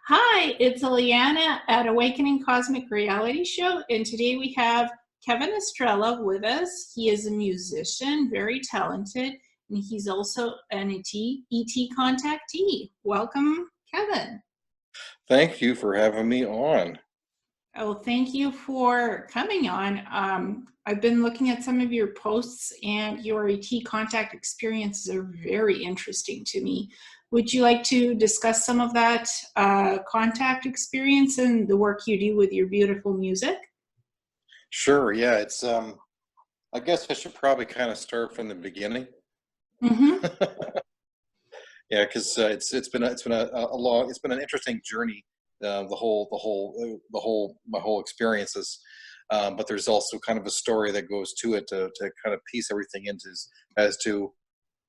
Hi, it's Ileana at Awakening Cosmic Reality Show, and today we have Kevin Estrella with us. He is a musician, very talented, and he's also an ET contactee. Welcome, Kevin. Thank you for having me on. Oh, thank you for coming on. I've been looking at some of your posts, and your ET contact experiences are very interesting to me. Would you like to discuss some of that contact experience and the work you do with your beautiful music? Sure, yeah, I guess I should probably kind of start from the beginning. Mm-hmm. Yeah, because it's been an interesting journey. My whole experiences, but there's also kind of a story that goes to it to kind of piece everything into as to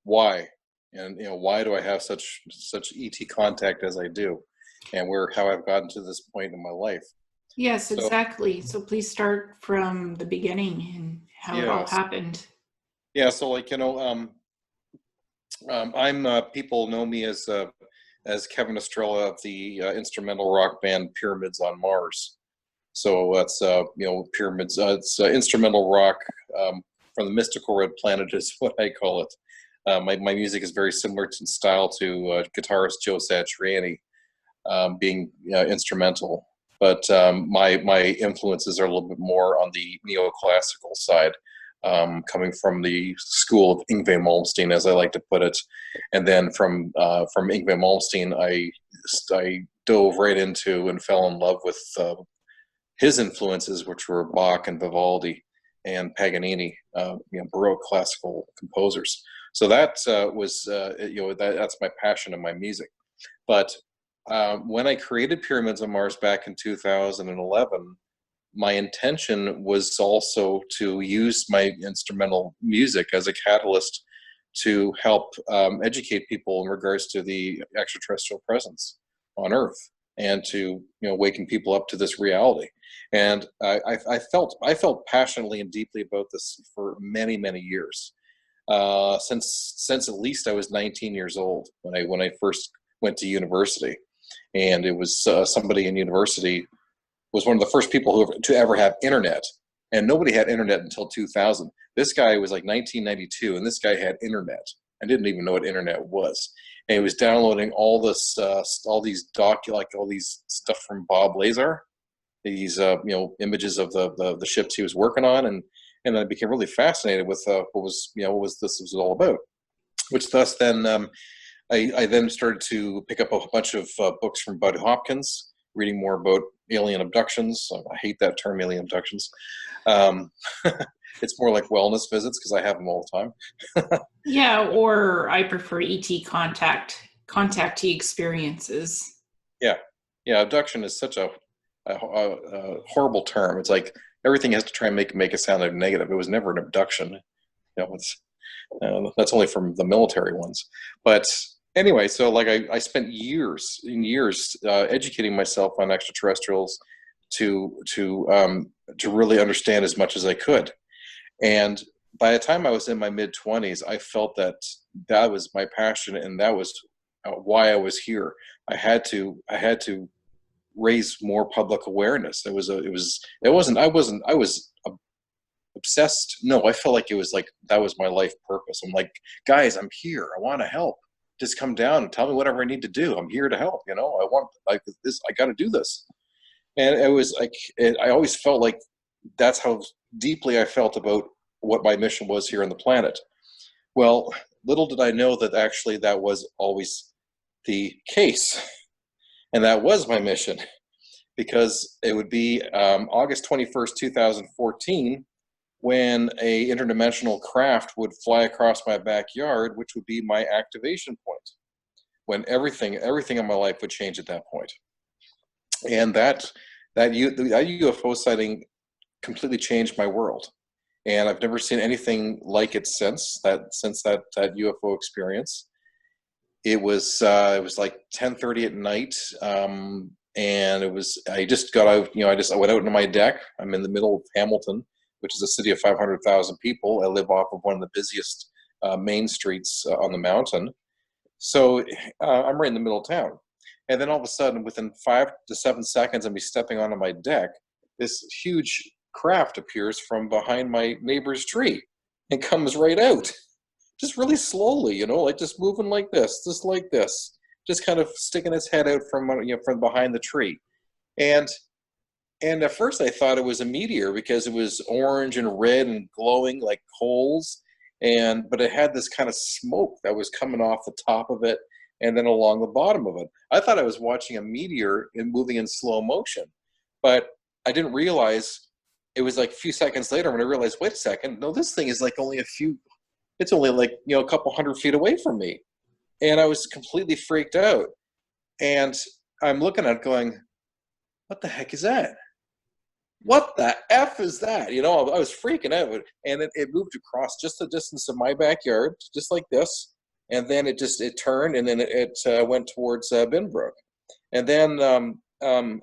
why, and why do I have such ET contact as I do, and how I've gotten to this point in my life. Yes, So exactly. So please start from the beginning and how it all yeah, happened. yeah. So people know me as Kevin Estrella of the instrumental rock band Pyramids on Mars. So that's Pyramids. It's instrumental rock from the mystical red planet is what I call it. My music is very similar in style to guitarist Joe Satriani, being instrumental, but my influences are a little bit more on the neoclassical side, coming from the school of Yngwie Malmsteen, as I like to put it. And then from Yngwie Malmsteen, I dove right into and fell in love with his influences, which were Bach and Vivaldi and Paganini, Baroque classical composers. So that that's my passion in my music. But when I created Pyramids on Mars back in 2011, my intention was also to use my instrumental music as a catalyst to help educate people in regards to the extraterrestrial presence on Earth, and to waken people up to this reality. And I felt passionately and deeply about this for many years, since at least I was 19 years old when I first went to university. And it was somebody in university was one of the first people to ever have internet, and nobody had internet until 2000. This guy was like 1992, and this guy had internet. I didn't even know what internet was, and he was downloading all this, all these all these stuff from Bob Lazar, these images of the ships he was working on, and I became really fascinated with what this was all about. Which thus then I then started to pick up a bunch of books from Bud Hopkins, reading more about alien abductions. I hate that term, alien abductions. Um, it's more like wellness visits because I have them all the time. Yeah, or I prefer contactee experiences. Yeah, yeah. Abduction is such a horrible term. It's like everything has to try and make it sound like negative. It was never an abduction. That's only from the military ones. But anyway, so like I spent years and years educating myself on extraterrestrials to really understand as much as I could. And by the time I was in my mid-20s, I felt that that was my passion, and that was why I was here. I had to raise more public awareness. I was obsessed. No, I felt like it was like that was my life purpose. I'm like, guys, I'm here. I want to help. Just come down and tell me whatever I need to do. I'm here to help. I want like this. I got to do this. And it was like I always felt like that's how deeply I felt about what my mission was here on the planet. Well, little did I know that actually that was always the case, and that was my mission, because it would be August 21st, 2014, when a interdimensional craft would fly across my backyard, which would be my activation point, when everything in my life would change at that point. And that UFO sighting completely changed my world, and I've never seen anything like it since that UFO experience. It was like 10:30 at night, and I just got out. I went out into my deck. I'm in the middle of Hamilton, which is a city of 500,000 people. I live off of one of the busiest main streets on the mountain. So I'm right in the middle of town. And then all of a sudden, within 5 to 7 seconds of me stepping onto my deck, this huge craft appears from behind my neighbor's tree and comes right out, just really slowly, you know, like just moving like this, just kind of sticking its head out from, you know, from behind the tree. And at first I thought it was a meteor because it was orange and red and glowing like coals, but it had this kind of smoke that was coming off the top of it and then along the bottom of it. I thought I was watching a meteor moving in slow motion, but I didn't realize it was like a few seconds later when I realized, wait a second, no, this thing is like it's only like, you know, a couple 100 feet away from me. And I was completely freaked out. And I'm looking at it going, what the heck is that? What the F is that? You know, I was freaking out. And it moved across just the distance of my backyard, just like this. And then it turned, and then it went towards Binbrook. And then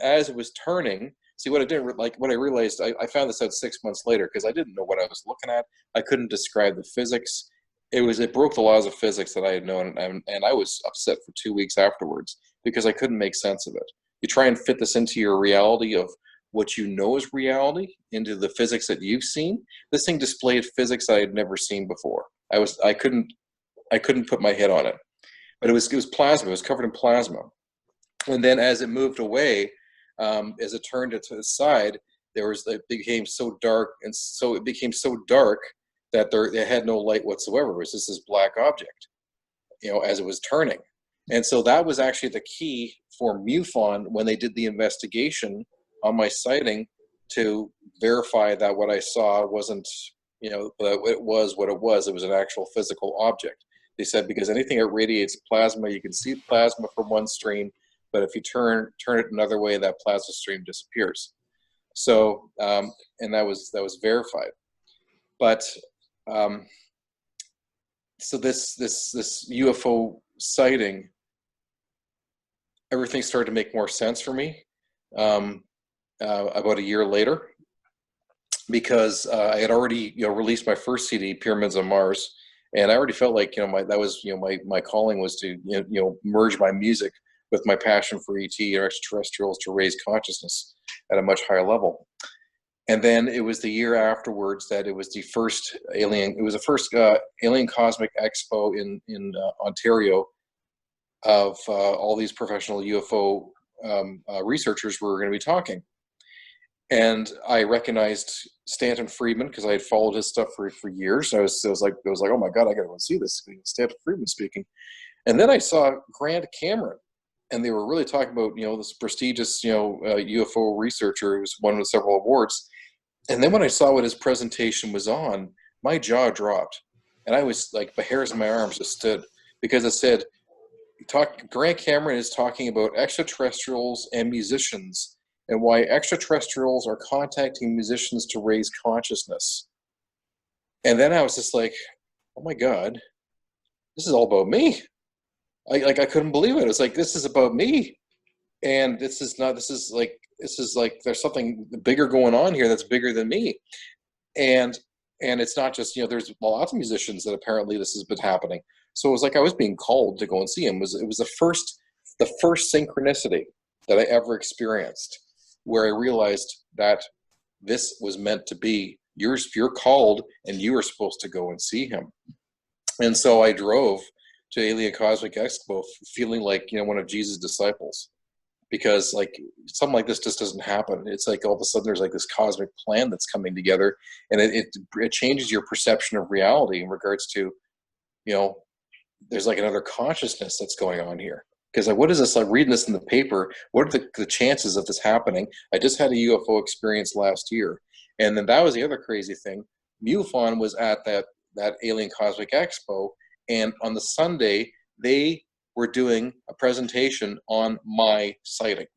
as it was turning, see what I realized, I found this out 6 months later because I didn't know what I was looking at. I couldn't describe the physics. It broke the laws of physics that I had known, and I was upset for 2 weeks afterwards because I couldn't make sense of it. You try and fit this into your reality of what you know is reality into the physics that you've seen. This thing displayed physics I had never seen before. I couldn't put my head on it. But it was plasma. It was covered in plasma. And then as it moved away, as it turned it to the side, it became so dark, and so it became so dark that it had no light whatsoever. It was just this black object, you know, as it was turning. And so that was actually the key for MUFON when they did the investigation on my sighting to verify that what I saw wasn't, you know, it was what it was. It was an actual physical object. They said because anything that radiates plasma, you can see plasma from one stream, but if you turn it another way, that plasma stream disappears. So, and that was verified. But so this UFO sighting, everything started to make more sense for me about a year later, because I had already, you know, released my first CD, Pyramids on Mars, and I already felt like, you know, my calling was to, you know, merge my music with my passion for ET or extraterrestrials to raise consciousness at a much higher level. And then it was the year afterwards that it was the first alien cosmic expo in Ontario of all these professional UFO researchers were going to be talking. And I recognized Stanton Friedman because I had followed his stuff for years. I was like, oh my God, I got to go see this. Stanton Friedman speaking. And then I saw Grant Cameron, and they were really talking about, you know, this prestigious, you know, UFO researcher who's won several awards. And then when I saw what his presentation was on, my jaw dropped, and I was like, the hairs on my arms just stood, because it said, Grant Cameron is talking about extraterrestrials and musicians, and why extraterrestrials are contacting musicians to raise consciousness. And then I was just like, oh my God, this is all about me. I couldn't believe it. It was like, this is about me. And this is like there's something bigger going on here that's bigger than me. And it's not just, you know, there's lots of musicians that apparently this has been happening. So it was like I was being called to go and see him. It was the first synchronicity that I ever experienced, where I realized that this was meant to be. You're called, and you are supposed to go and see him. And so I drove to Alien Cosmic Expo feeling like, you know, one of Jesus' disciples, because like something like this just doesn't happen. It's like all of a sudden there's like this cosmic plan that's coming together, and it changes your perception of reality in regards to, you know, there's like another consciousness that's going on here. Because like, what is this? Like reading this in the paper, what are the chances of this happening? I just had a UFO experience last year, and then that was the other crazy thing. MUFON was at that Alien Cosmic Expo, and on the Sunday they were doing a presentation on my sighting.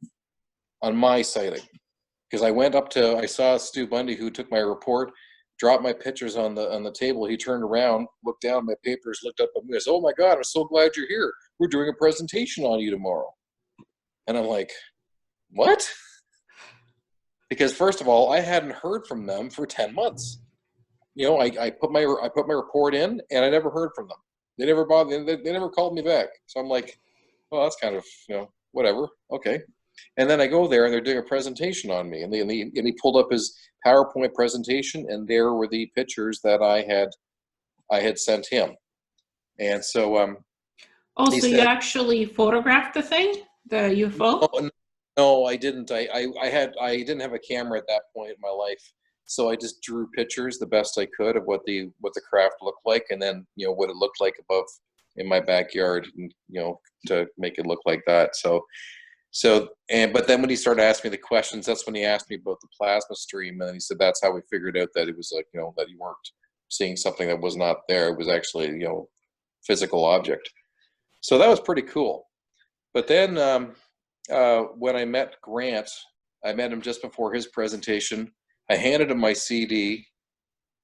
Because I saw Stu Bundy, who took my report, dropped my pictures on the table. He turned around, looked down at my papers, looked up at me, and said, "Oh my God, I'm so glad you're here. We're doing a presentation on you tomorrow." And I'm like, what? Because first of all, I hadn't heard from them for 10 months. You know, I put my report in, and I never heard from them. They never bothered. They never called me back. So I'm like, well, that's kind of, you know, whatever, okay. And then I go there, and they're doing a presentation on me, and he pulled up his PowerPoint presentation, and there were the pictures that I had sent him. And so Oh, he so you said, actually photographed the thing, the UFO? no, I didn't. I didn't have a camera at that point in my life, so I just drew pictures the best I could of what the craft looked like, and then what it looked like above in my backyard, and to make it look like that. But then when he started asking me the questions, that's when he asked me about the plasma stream, and he said that's how we figured out that it was like that you weren't seeing something that was not there. It was actually physical object. So that was pretty cool. But then when I met Grant, I met him just before his presentation. I handed him my CD,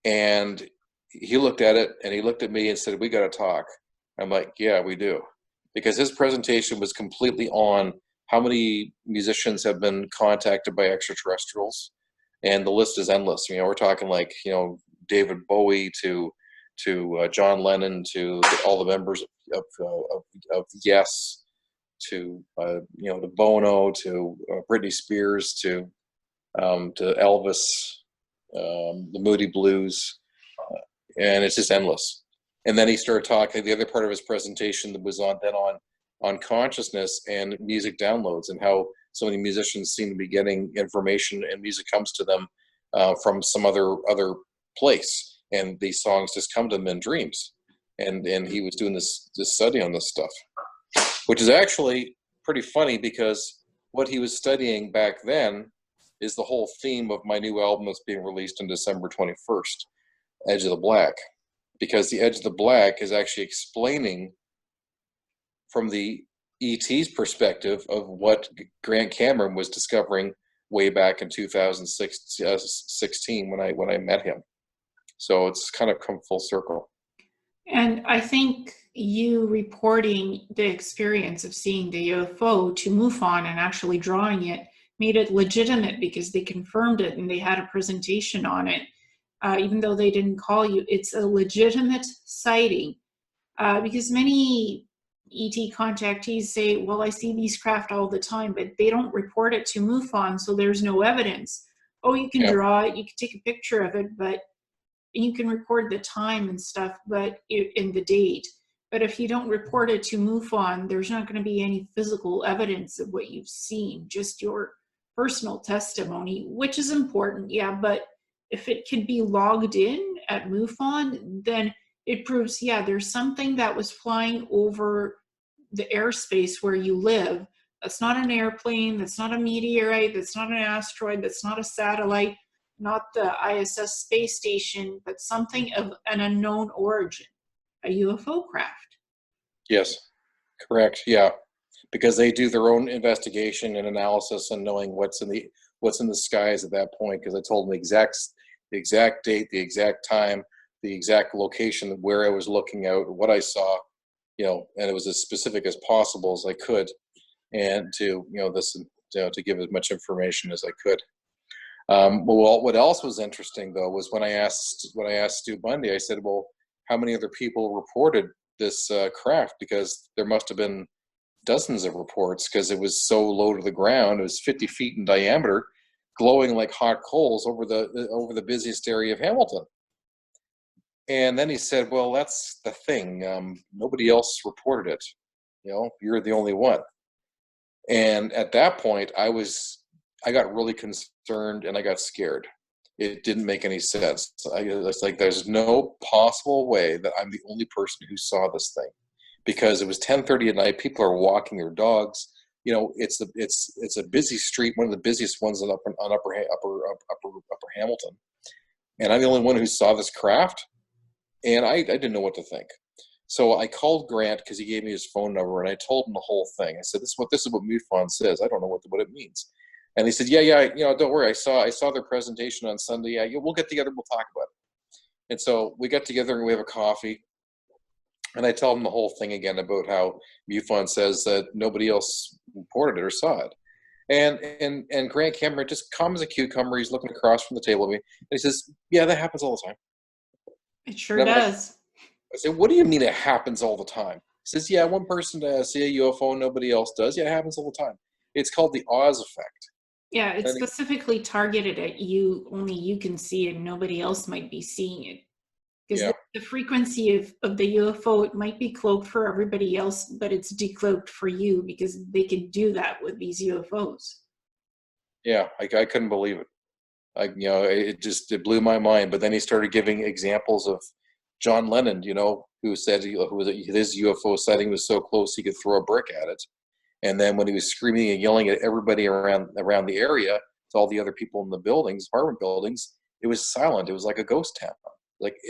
and he looked at it, and he looked at me and said, "We got to talk." I'm like, "Yeah, we do," because his presentation was completely on how many musicians have been contacted by extraterrestrials, and the list is endless. We're talking like David Bowie to John Lennon to all the members of Yes, to to Bono, to Britney Spears, to Elvis, the Moody Blues, and it's just endless. And then he started talking. The other part of his presentation that was on consciousness and music downloads, and how so many musicians seem to be getting information and music comes to them from some other place, and these songs just come to them in dreams. And he was doing this study on this stuff, which is actually pretty funny, because what he was studying back then is the whole theme of my new album that's being released on December 21st, Edge of the Black, because the Edge of the Black is actually explaining from the ET's perspective of what Grant Cameron was discovering way back in 2016 when I met him. So it's kind of come full circle. And I think you reporting the experience of seeing the UFO to MUFON and actually drawing it made it legitimate, because they confirmed it and they had a presentation on it. Even though they didn't call you, it's a legitimate sighting. Because many ET contactees say, well, I see these craft all the time, but they don't report it to MUFON, so there's no evidence. Oh, you can draw it, you can take a picture of it, but you can record the time and stuff, but in the date. But if you don't report it to MUFON, there's not going to be any physical evidence of what you've seen, just your personal testimony, which is important, yeah. But if it could be logged in at MUFON, then it proves, yeah, there's something that was flying over the airspace where you live. That's not an airplane, that's not a meteorite, that's not an asteroid, that's not a satellite, not the ISS space station, but something of an unknown origin, a UFO craft. Yes, correct. Yeah, because they do their own investigation and analysis and knowing what's in the skies at that point. Because I told them the exact date, the exact time, the exact location where I was looking out, what I saw, and it was as specific as possible as I could, and to to give as much information as I could. Well, what else was interesting though was when I asked Stu Bundy, I said, well, how many other people reported this craft? Because there must have been dozens of reports, because it was so low to the ground. It was 50 feet in diameter, glowing like hot coals over the busiest area of Hamilton. And then he said, well, that's the thing. Nobody else reported it. You're the only one. And at that point, I got really concerned and I got scared. It didn't make any sense. It's like, there's no possible way that I'm the only person who saw this thing, because it was 10:30 at night. People are walking their dogs. It's a busy street, one of the busiest ones in upper Hamilton. And I'm the only one who saw this craft, and I didn't know what to think. So I called Grant, because he gave me his phone number, and I told him the whole thing. I said, this is what MUFON says. I don't know what it means. And he said, yeah, don't worry. I saw their presentation on Sunday. Yeah, we'll get together. We'll talk about it. And so we got together and we have a coffee. And I tell him the whole thing again about how MUFON says that nobody else reported it or saw it. And Grant Cameron, just calm as a cucumber, he's looking across from the table at me. And he says, yeah, that happens all the time. It sure does. I said, what do you mean it happens all the time? Says, yeah, one person see a UFO, nobody else does. Yeah, it happens all the time. It's called the Oz effect. Yeah, it's And specifically targeted at you. Only you can see it, and nobody else might be seeing it. Because yeah, the frequency of the UFO, it might be cloaked for everybody else, but it's decloaked for you because they can do that with these UFOs. yeah, I couldn't believe it. It blew my mind. But then he started giving examples of John Lennon, who said his UFO sighting was so close he could throw a brick at it. And then when he was screaming and yelling at everybody around the area, to all the other people in the buildings, apartment buildings, it was silent. It was like a ghost town.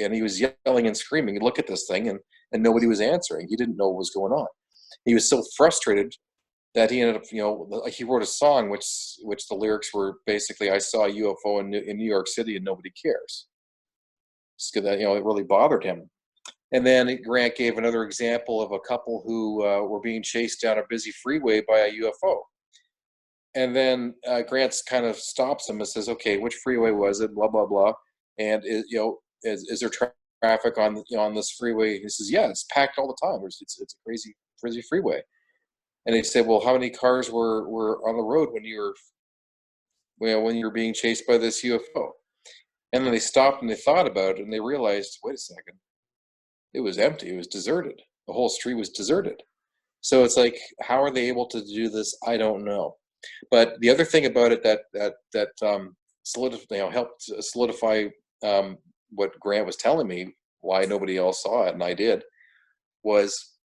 And he was yelling and screaming, look at this thing, and nobody was answering. He didn't know what was going on. He was so frustrated that he ended up, he wrote a song which the lyrics were basically, I saw a UFO in New York City and nobody cares. So that, it really bothered him. And then Grant gave another example of a couple who were being chased down a busy freeway by a UFO. And then Grant kind of stops him and says, okay, which freeway was it? Blah, blah, blah. And, is there traffic on this freeway? He says, yeah, it's packed all the time. It's a crazy freeway. And he said, well, how many cars were on the road when you were being chased by this UFO? And then they stopped and they thought about it and they realized, wait a second, it was empty. It was deserted. The whole street was deserted. So it's like, how are they able to do this? I don't know. But the other thing about it that helped solidify what Grant was telling me, why nobody else saw it, and I did, was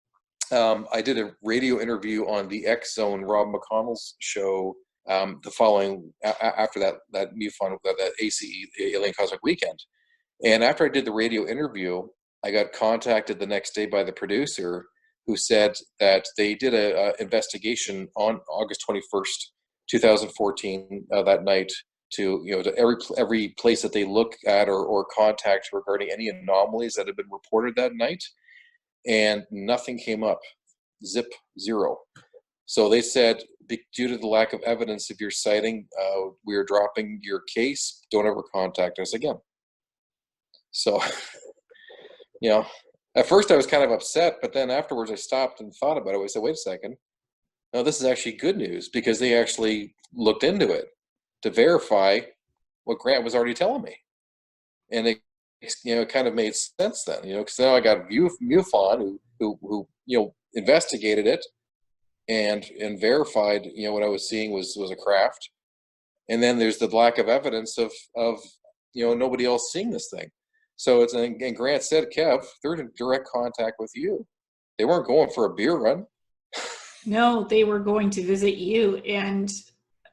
I did a radio interview on the X Zone, Rob McConnell's show, the following after that MUFON, that ACE, Alien Cosmic Weekend. And after I did the radio interview, I got contacted the next day by the producer, who said that they did a investigation on August 21st, 2014, that night, to every place that they look at or contact regarding any anomalies that had been reported that night, and nothing came up. Zip, zero. So they said, due to the lack of evidence of your sighting, we are dropping your case. Don't ever contact us again. So, at first I was kind of upset, but then afterwards I stopped and thought about it. I said, wait a second. No, this is actually good news, because they actually looked into it to verify what Grant was already telling me. And it kind of made sense then, because now I got MUFON who investigated it and verified, what I was seeing was a craft. And then there's the lack of evidence of nobody else seeing this thing. So and Grant said, Kev, they're in direct contact with you. They weren't going for a beer run. No, they were going to visit you. And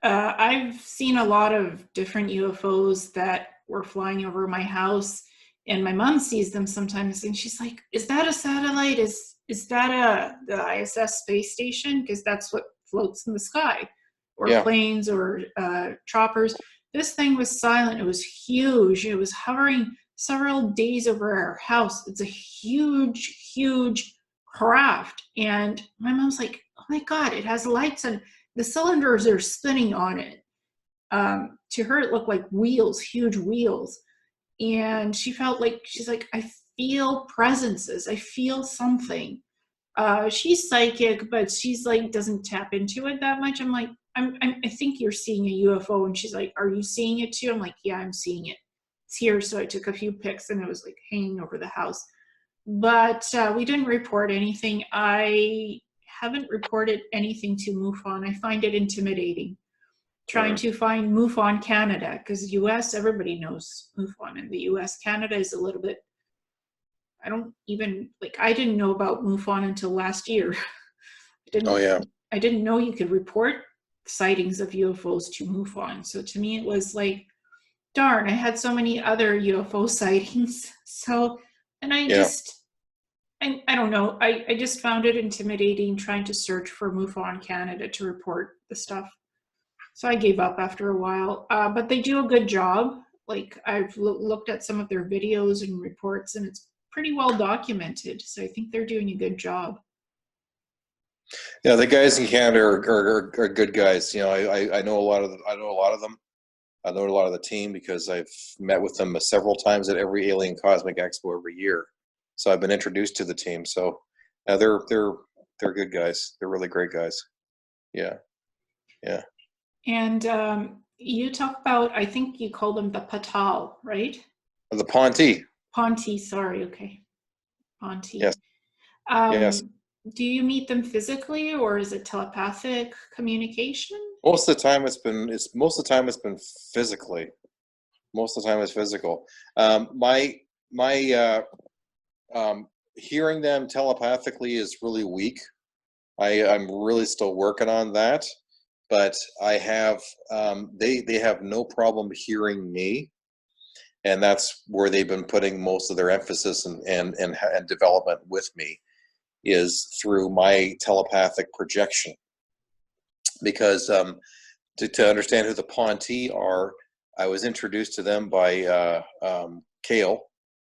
I've seen a lot of different UFOs that were flying over my house, and my mom sees them sometimes and she's like, is that a satellite? Is that the ISS space station? Because that's what floats in the sky, or Yeah. planes or choppers. This thing was silent. It was huge. It was hovering several days over our house. It's a huge craft. And my mom's like, oh my God, it has lights and the cylinders are spinning on it. To her, it looked like wheels, huge wheels. And she's like, I feel presences. I feel something. She's psychic, but she's like, doesn't tap into it that much. I'm like, I think you're seeing a UFO. And she's like, are you seeing it too? I'm like, yeah, I'm seeing it. It's here. So I took a few pics and it was like hanging over the house. But we didn't report anything. I haven't reported anything to MUFON. I find it intimidating trying to find MUFON Canada, because US, everybody knows MUFON. In the US, Canada is a little bit, I didn't know about MUFON until last year. I didn't know you could report sightings of UFOs to MUFON. So to me, it was like, darn, I had so many other UFO sightings. So, and I don't know, I just found it intimidating trying to search for MUFON Canada to report the stuff. So I gave up after a while, but they do a good job. Like I've looked at some of their videos and reports, and it's pretty well documented. So I think they're doing a good job. Yeah, the guys in Canada are good guys. I know a lot of them. I know a lot of the team because I've met with them several times at every Alien Cosmic Expo every year. So I've been introduced to the team. So They're good guys. They're really great guys. Yeah, yeah. And you talk about, I think you call them the Patal, right? The Ponte. Ponti, sorry, okay. Yes, Ponti. yes. Do you meet them physically, or is it telepathic communication? Most of the time it's been physically. Most of the time it's physical. My hearing them telepathically is really weak. I'm really still working on that, but I have they have no problem hearing me, and that's where they've been putting most of their emphasis and development with me, is through my telepathic projection. Because to understand who the Ponte are, I was introduced to them by Kale.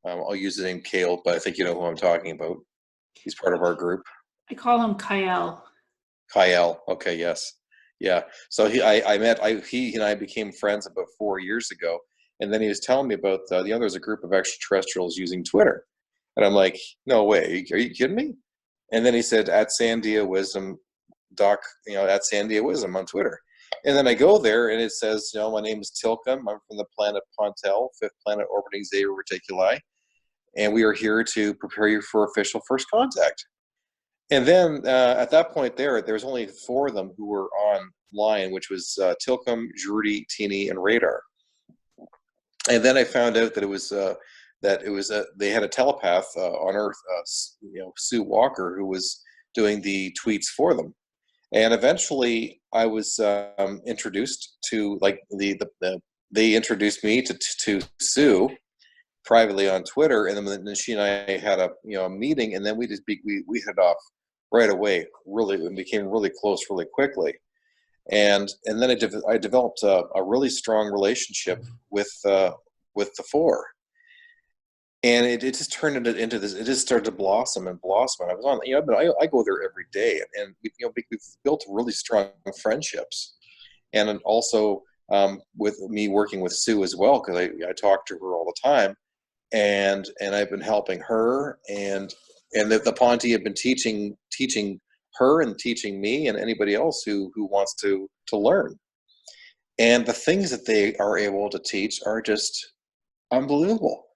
I'll use the name Kale, but I think you know who I'm talking about. He's part of our group. I call him Kyle. Kyle. Okay, yes. Yeah. So he and I became friends about 4 years ago. And then he was telling me about, there's a group of extraterrestrials using Twitter. And I'm like, no way. Are you kidding me? And then he said, at Sandia Wisdom, at Sandia Wisdom on Twitter. And then I go there and it says, my name is Tilcum. I'm from the planet Ponte, fifth planet orbiting Zeta Reticuli. And we are here to prepare you for official first contact. And then at that point there's only 4 of them who were online, which was Tilcum, Drudy, Teeny, and Radar. And then I found out that they had a telepath on Earth, Sue Walker, who was doing the tweets for them. And eventually, I was introduced to they introduced me to Sue privately on Twitter, and then she and I had a meeting, and then we hit off right away. Really, we became really close really quickly, and then I developed a really strong relationship with the 4. And it just turned into this. It just started to blossom and blossom. And I was on, but I go there every day, and we've built really strong friendships. And then also with me working with Sue as well, because I talk to her all the time, and I've been helping her, and the Ponte have been teaching her and teaching me and anybody else who wants to learn. And the things that they are able to teach are just unbelievable.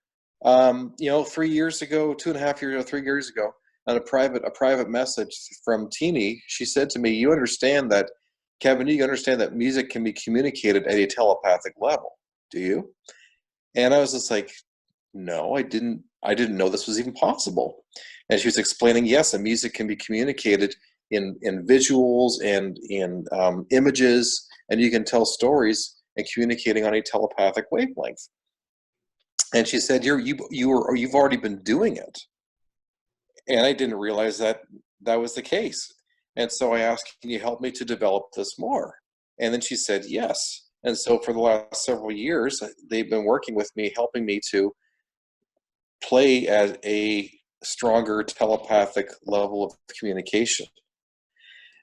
3 years ago, 2.5 years, 3 years ago, on a private message from Teeny, she said to me, "You understand that, Kevin? You understand that music can be communicated at a telepathic level, do you?" And I was just like, "No, I didn't know this was even possible." And she was explaining, yes, and music can be communicated in visuals and in images, and you can tell stories and communicating on a telepathic wavelength. And she said, you've already been doing it. And I didn't realize that was the case. And so I asked, can you help me to develop this more? And then she said, yes. And so for the last several years, they've been working with me, helping me to play at a stronger telepathic level of communication.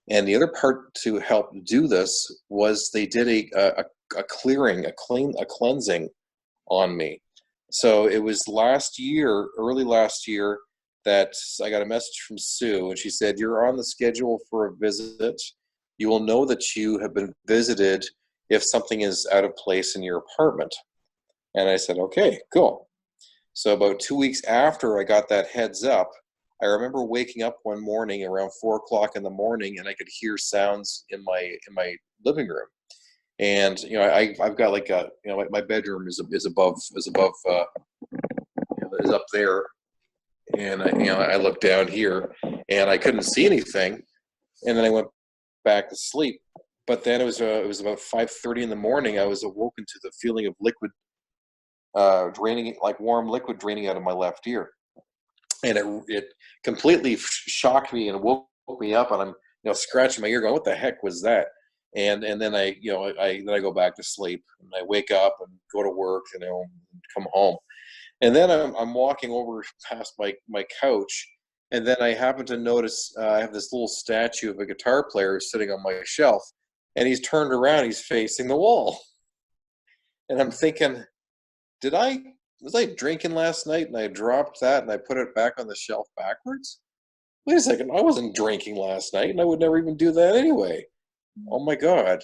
And the other part to help do this was they did a clearing, a cleansing on me. So it was early last year, that I got a message from Sue, and she said, "You're on the schedule for a visit. You will know that you have been visited if something is out of place in your apartment." And I said, "Okay, cool." So about 2 weeks after I got that heads up, I remember waking up one morning around 4 o'clock in the morning, and I could hear sounds in my living room. And I've got like my bedroom is above is up there, and I looked down here, and I couldn't see anything, and then I went back to sleep. But then it was about 5:30 in the morning. I was awoken to the feeling of liquid draining, like warm liquid draining out of my left ear, and it completely shocked me and woke me up, and I'm scratching my ear, going, "What the heck was that?" And then I go back to sleep, and I wake up and go to work, and come home, and then I'm walking over past my couch, and then I happen to notice I have this little statue of a guitar player sitting on my shelf, and he's turned around, he's facing the wall, and I'm thinking, was I drinking last night and I dropped that and I put it back on the shelf backwards? wait a second, I wasn't drinking last night, and I would never even do that anyway. Oh my God.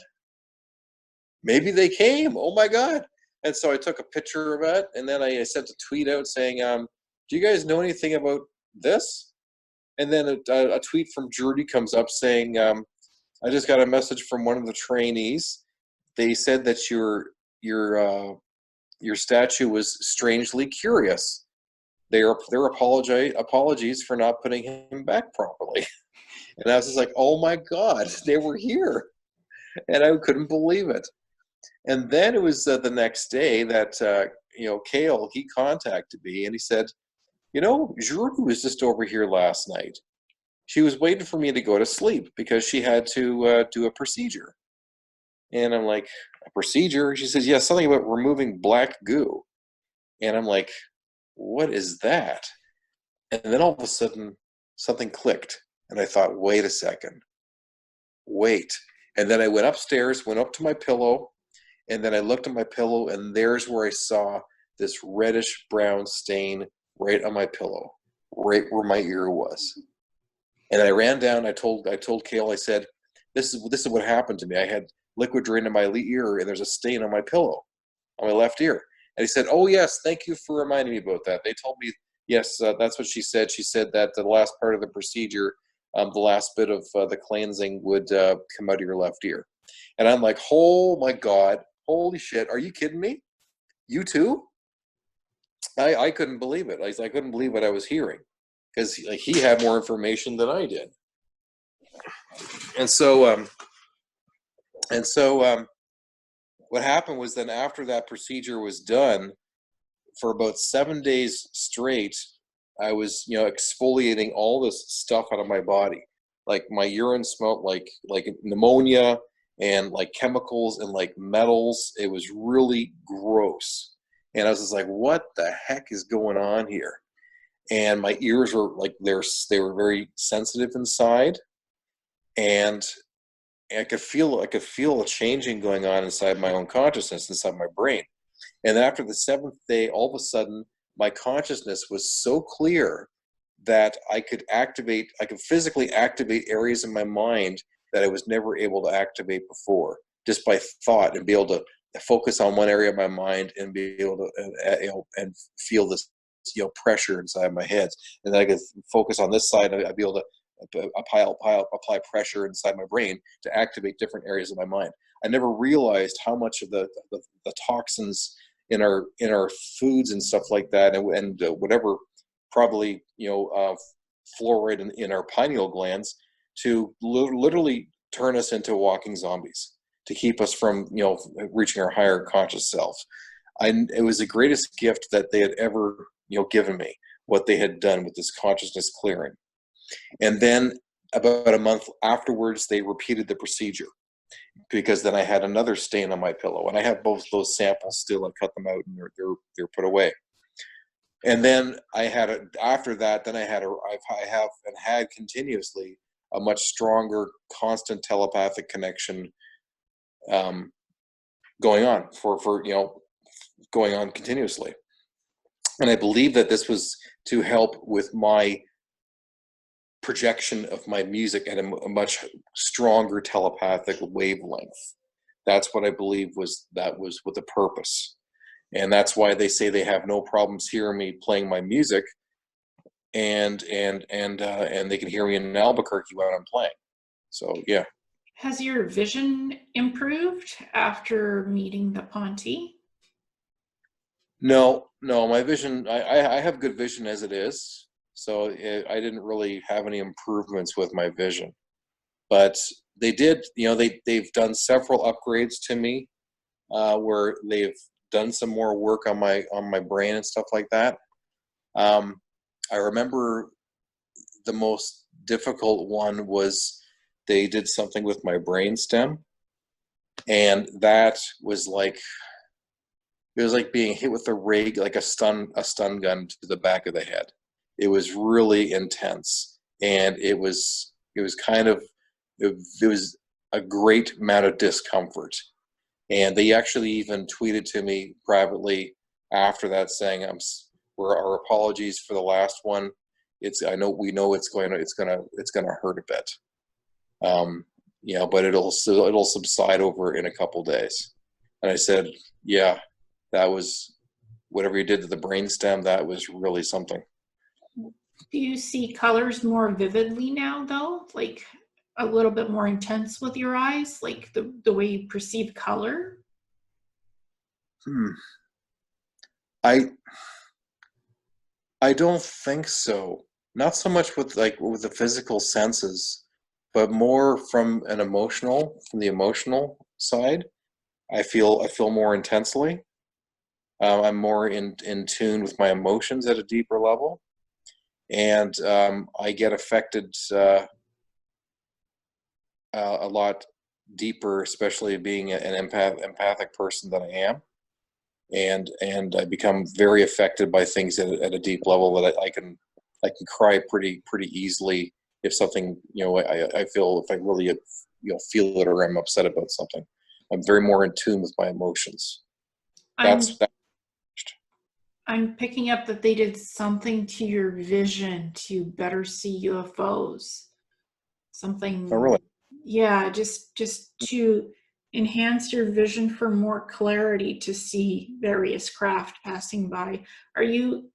Maybe they came. Oh my God. And so I took a picture of it, and then I sent a tweet out saying, do you guys know anything about this? And then a tweet from Judy comes up saying, I just got a message from one of the trainees. They said that your statue was strangely curious. Their apologies for not putting him back properly. And I was just like, oh my God, they were here. And I couldn't believe it. And then it was the next day that, Kale, he contacted me and he said, Judy was just over here last night. She was waiting for me to go to sleep because she had to do a procedure. And I'm like, a procedure? She says, yeah, something about removing black goo. And I'm like, what is that? And then all of a sudden, something clicked. And I thought, wait a second. Wait. And then I went upstairs, went up to my pillow, and then I looked at my pillow, and there's where I saw this reddish brown stain right on my pillow, right where my ear was. And I ran down. I told Kale. I said, "This is what happened to me. I had liquid drain in my ear, and there's a stain on my pillow, on my left ear." And he said, "Oh yes, thank you for reminding me about that." They told me, yes, that's what she said. She said that the last part of the procedure, the last bit of the cleansing would come out of your left ear. And I'm like, oh my God, holy shit, are you kidding me? You too? I couldn't believe it. I couldn't believe what I was hearing because he had more information than I did. And so what happened was then after that procedure was done, for about 7 days straight, I was, exfoliating all this stuff out of my body. Like my urine smelled like pneumonia and like chemicals and like metals. It was really gross. And I was just like, what the heck is going on here? And my ears were like, they were very sensitive inside. And I could feel a changing going on inside my own consciousness, inside my brain. And after the 7th day, all of a sudden, my consciousness was so clear that I could physically activate areas in my mind that I was never able to activate before, just by thought, and be able to focus on one area of my mind and be able to, and feel this, pressure inside my head. And then I could focus on this side, I'd be able to apply pressure inside my brain to activate different areas of my mind. I never realized how much of the toxins in our foods and stuff like that, and whatever, probably fluoride in our pineal glands, to literally turn us into walking zombies, to keep us from reaching our higher conscious self. It was the greatest gift that they had ever given me, what they had done with this consciousness clearing. And then about a month afterwards, they repeated the procedure, because then I had another stain on my pillow, and I have both those samples still. I cut them out, and they're put away. And then after that, then I have and had continuously a much stronger, constant telepathic connection going on going on continuously. And I believe that this was to help with my projection of my music at a much stronger telepathic wavelength. That's what I believe was with the purpose. And that's why they say they have no problems hearing me playing my music, and they can hear me in Albuquerque when I'm playing. So yeah. Has your vision improved after meeting the Ponti? No, my vision, I have good vision as it is. So I didn't really have any improvements with my vision. But they did, they've done several upgrades to me, where they've done some more work on my brain and stuff like that. I remember the most difficult one was they did something with my brain stem, and that was like, it was like being hit with a ray, like a stun gun to the back of the head. It was really intense, and it was a great amount of discomfort. And they actually even tweeted to me privately after that saying, our apologies for the last one. we know it's gonna hurt a bit. But it'll subside over in a couple days. And I said, yeah, that was whatever you did to the brainstem. That was really something. Do you see colors more vividly now, though? Like a little bit more intense with your eyes, like the way you perceive color? I don't think so. Not so much with the physical senses, but more from the emotional side. I feel more intensely. I'm more in tune with my emotions at a deeper level, and I get affected a lot deeper, especially being an empathic person that I am, and I become very affected by things at a deep level that I can cry pretty easily if something, I feel, if I really feel it or I'm upset about something. I'm very more in tune with my emotions. I'm picking up that they did something to your vision to better see UFOs. Something. Oh, really? Yeah, just to enhance your vision for more clarity to see various craft passing by. Are you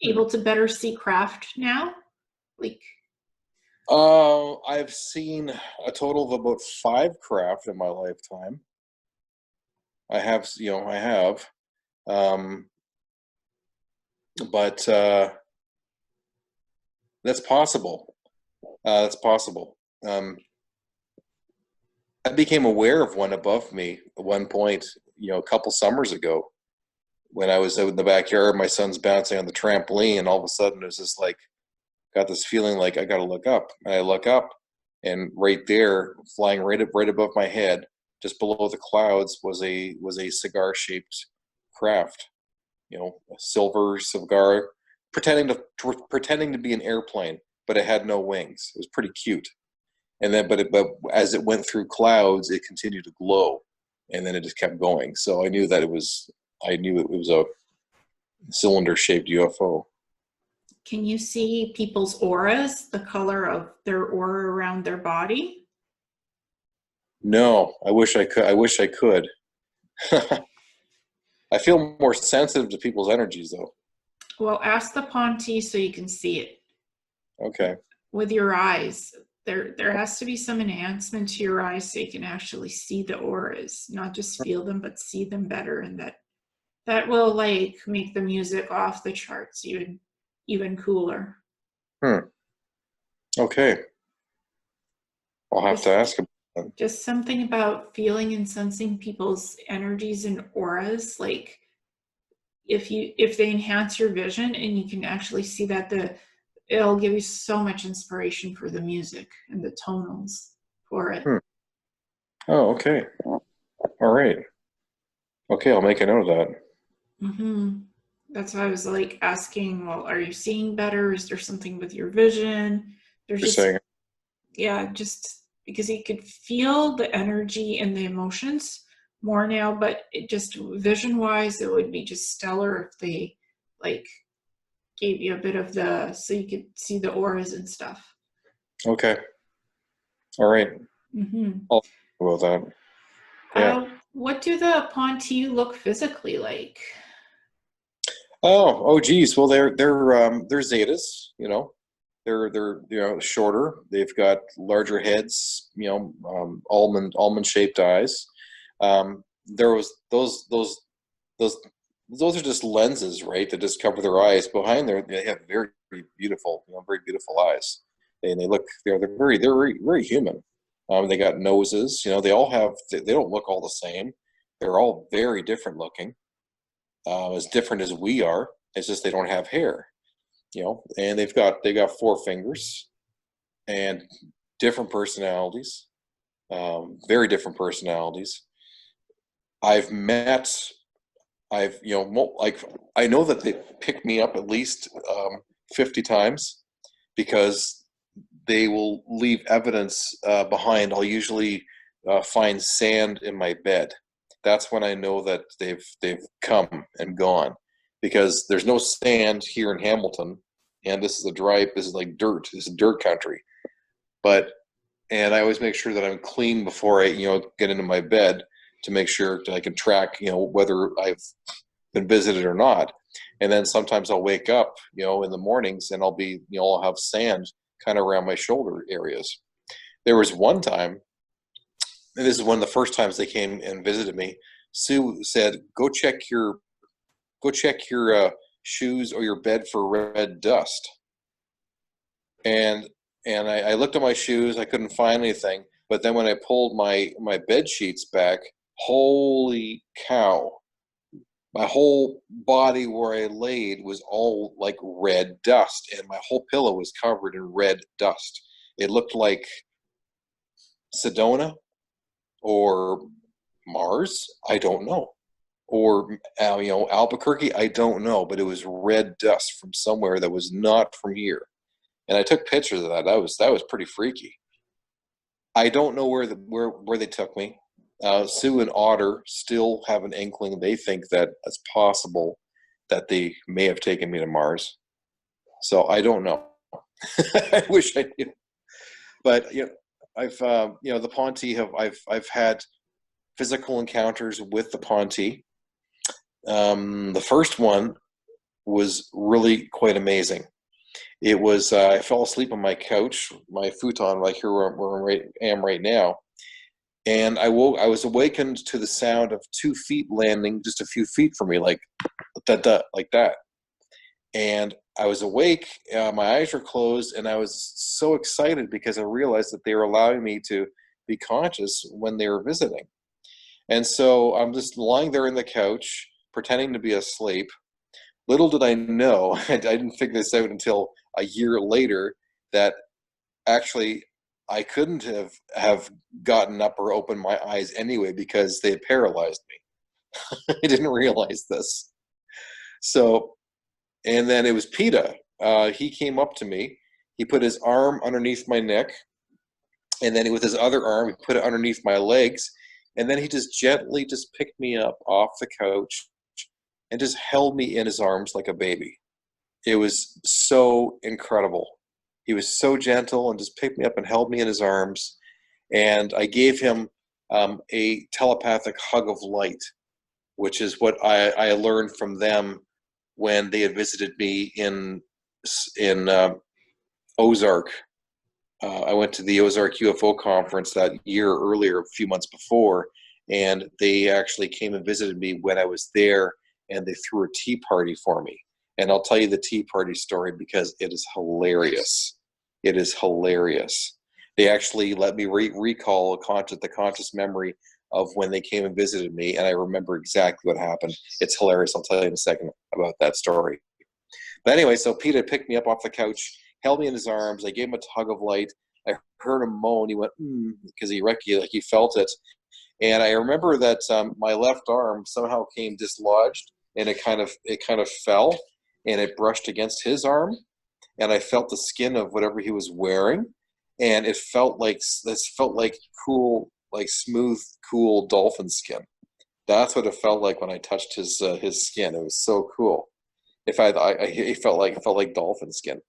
able to better see craft now? Like, I've seen a total of about 5 craft in my lifetime. I have. But that's possible. That's possible. I became aware of one above me at one point, a couple summers ago, when I was out in the backyard. My son's bouncing on the trampoline, and all of a sudden, it's just like, got this feeling like I got to look up. And I look up, and right there, flying right above my head, just below the clouds, was a cigar-shaped craft. A silver cigar, pretending to be an airplane, but it had no wings. It was pretty cute. And then, but as it went through clouds, it continued to glow, and then it just kept going. So I knew it was a cylinder-shaped UFO. can you see people's auras, the color of their aura around their body? No, I wish I could. I feel more sensitive to people's energies, though. Well, ask the Ponte so you can see it. Okay. With your eyes. There has to be some enhancement to your eyes so you can actually see the auras, not just feel them, but see them better. And that will make the music off the charts even cooler. Okay. I'll have to ask about that. Just something about feeling and sensing people's energies and auras. Like if they enhance your vision and you can actually see that, it'll give you so much inspiration for the music and the tonals for it. Oh, okay. All right. Okay, I'll make a note of that. That's why I was asking, well, are you seeing better? Is there something with your vision? Just because you could feel the energy and the emotions more now, but it just vision wise, it would be just stellar if they gave you a bit of so you could see the auras and stuff. Okay. All right. I'll think about that. Yeah. What do the Ponte look physically like? Oh, geez. Well, they're Zetas. They're shorter. They've got larger heads. Almond shaped eyes. There was those are just lenses, right? That just cover their eyes. Behind there, they have very beautiful eyes, and they're very human. They got noses. They don't look all the same. They're all very different looking. As different as we are. It's just they don't have hair, and they've got 4 fingers and different personalities, very different personalities. I know that they pick me up at least 50 times because they will leave evidence behind. I'll usually find sand in my bed. That's when I know that they've come and gone, because there's no sand here in Hamilton, and this is like dirt. This is dirt country. And I always make sure that I'm clean before I, get into my bed to make sure that I can track, whether I've been visited or not. And then sometimes I'll wake up, in the mornings, and I'll have sand kind of around my shoulder areas. There was one time, and this is one of the first times they came and visited me. Sue said, "Go check your shoes or your bed for red dust." And I looked at my shoes. I couldn't find anything. But then when I pulled my bed sheets back, holy cow! My whole body where I laid was all like red dust, and my whole pillow was covered in red dust. It looked like Sedona or Mars, I don't know, or Albuquerque, I don't know, but it was red dust from somewhere that was not from here, and I took pictures of that. That was pretty freaky. I don't know where they took me. Sue and Otter still have an inkling. They think that it's possible that they may have taken me to Mars. So I don't know. I wish I knew. But I've the Ponte I've had physical encounters with the Ponte. The first one was really quite amazing. It was I fell asleep on my couch, my futon, right here where I am right now. And I was awakened to the sound of 2 feet landing just a few feet from me, like da, like that. And I was awake, my eyes were closed, and I was so excited because I realized that they were allowing me to be conscious when they were visiting. And so I'm just lying there in the couch, pretending to be asleep. Little did I know, I didn't figure this out until a year later, that actually I couldn't have gotten up or opened my eyes anyway because they had paralyzed me. I didn't realize this. So, and then it was PETA. He came up to me. He put his arm underneath my neck, and then with his other arm, he put it underneath my legs, and then he just gently just picked me up off the couch and just held me in his arms like a baby. It was so incredible. He was so gentle and just picked me up and held me in his arms. And I gave him a telepathic hug of light, which is what I learned from them when they had visited me in Ozark. I went to the Ozark UFO conference that year earlier, a few months before, and they actually came and visited me when I was there, and they threw a tea party for me. And I'll tell you the tea party story because it is hilarious. It is hilarious. They actually let me recall the conscious memory of when they came and visited me, and I remember exactly what happened. It's hilarious. I'll tell you in a second about that story. But anyway, so Peter picked me up off the couch, held me in his arms. I gave him a tug of light. I heard him moan. He went, because he felt it. And I remember that my left arm somehow came dislodged, and it kind of fell, and it brushed against his arm. And I felt the skin of whatever he was wearing, and it felt like cool, like smooth, cool dolphin skin. That's what it felt like when I touched his skin. It was so cool. It felt like dolphin skin.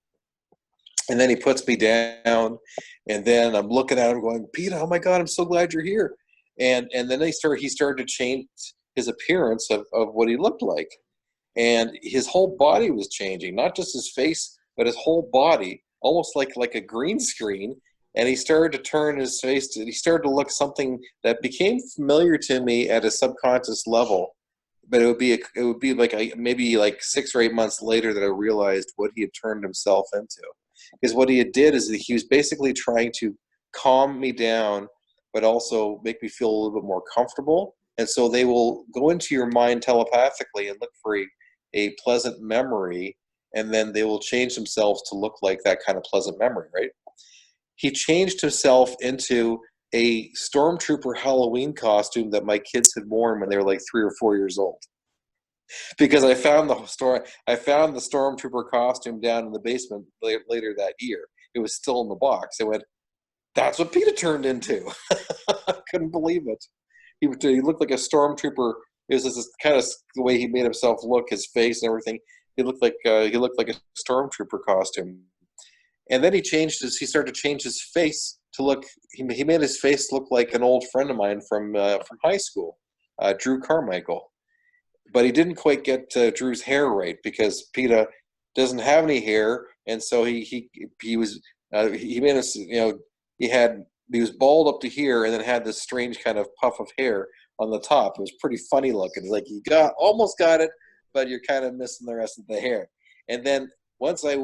And then he puts me down, and then I'm looking at him, going, "Peter, oh my God, I'm so glad you're here." And then he started to change his appearance of what he looked like, and his whole body was changing, not just his face, but his whole body, almost like a green screen. And he started to turn his face. He started to look something that became familiar to me at a subconscious level. But it would be like maybe like 6 or 8 months later that I realized what he had turned himself into. Because what he did is that he was basically trying to calm me down, but also make me feel a little bit more comfortable. And so they will go into your mind telepathically and look for a pleasant memory, and then they will change themselves to look like that kind of pleasant memory, right? He changed himself into a stormtrooper Halloween costume that my kids had worn when they were like 3 or 4 years old. Because I found the stormtrooper costume down in the basement later that year. It was still in the box. I went, "That's what Peter turned into." I couldn't believe it. He looked like a stormtrooper. It was just kind of the way he made himself look, his face and everything. he looked like a stormtrooper costume. And then he started to change his face to look. He made his face look like an old friend of mine from high school, Drew Carmichael. But he didn't quite get Drew's hair right because PETA doesn't have any hair, and so he made us, he was bald up to here and then had this strange kind of puff of hair on the top. It was pretty funny looking. It's like you almost got it, but you're kind of missing the rest of the hair. And then once I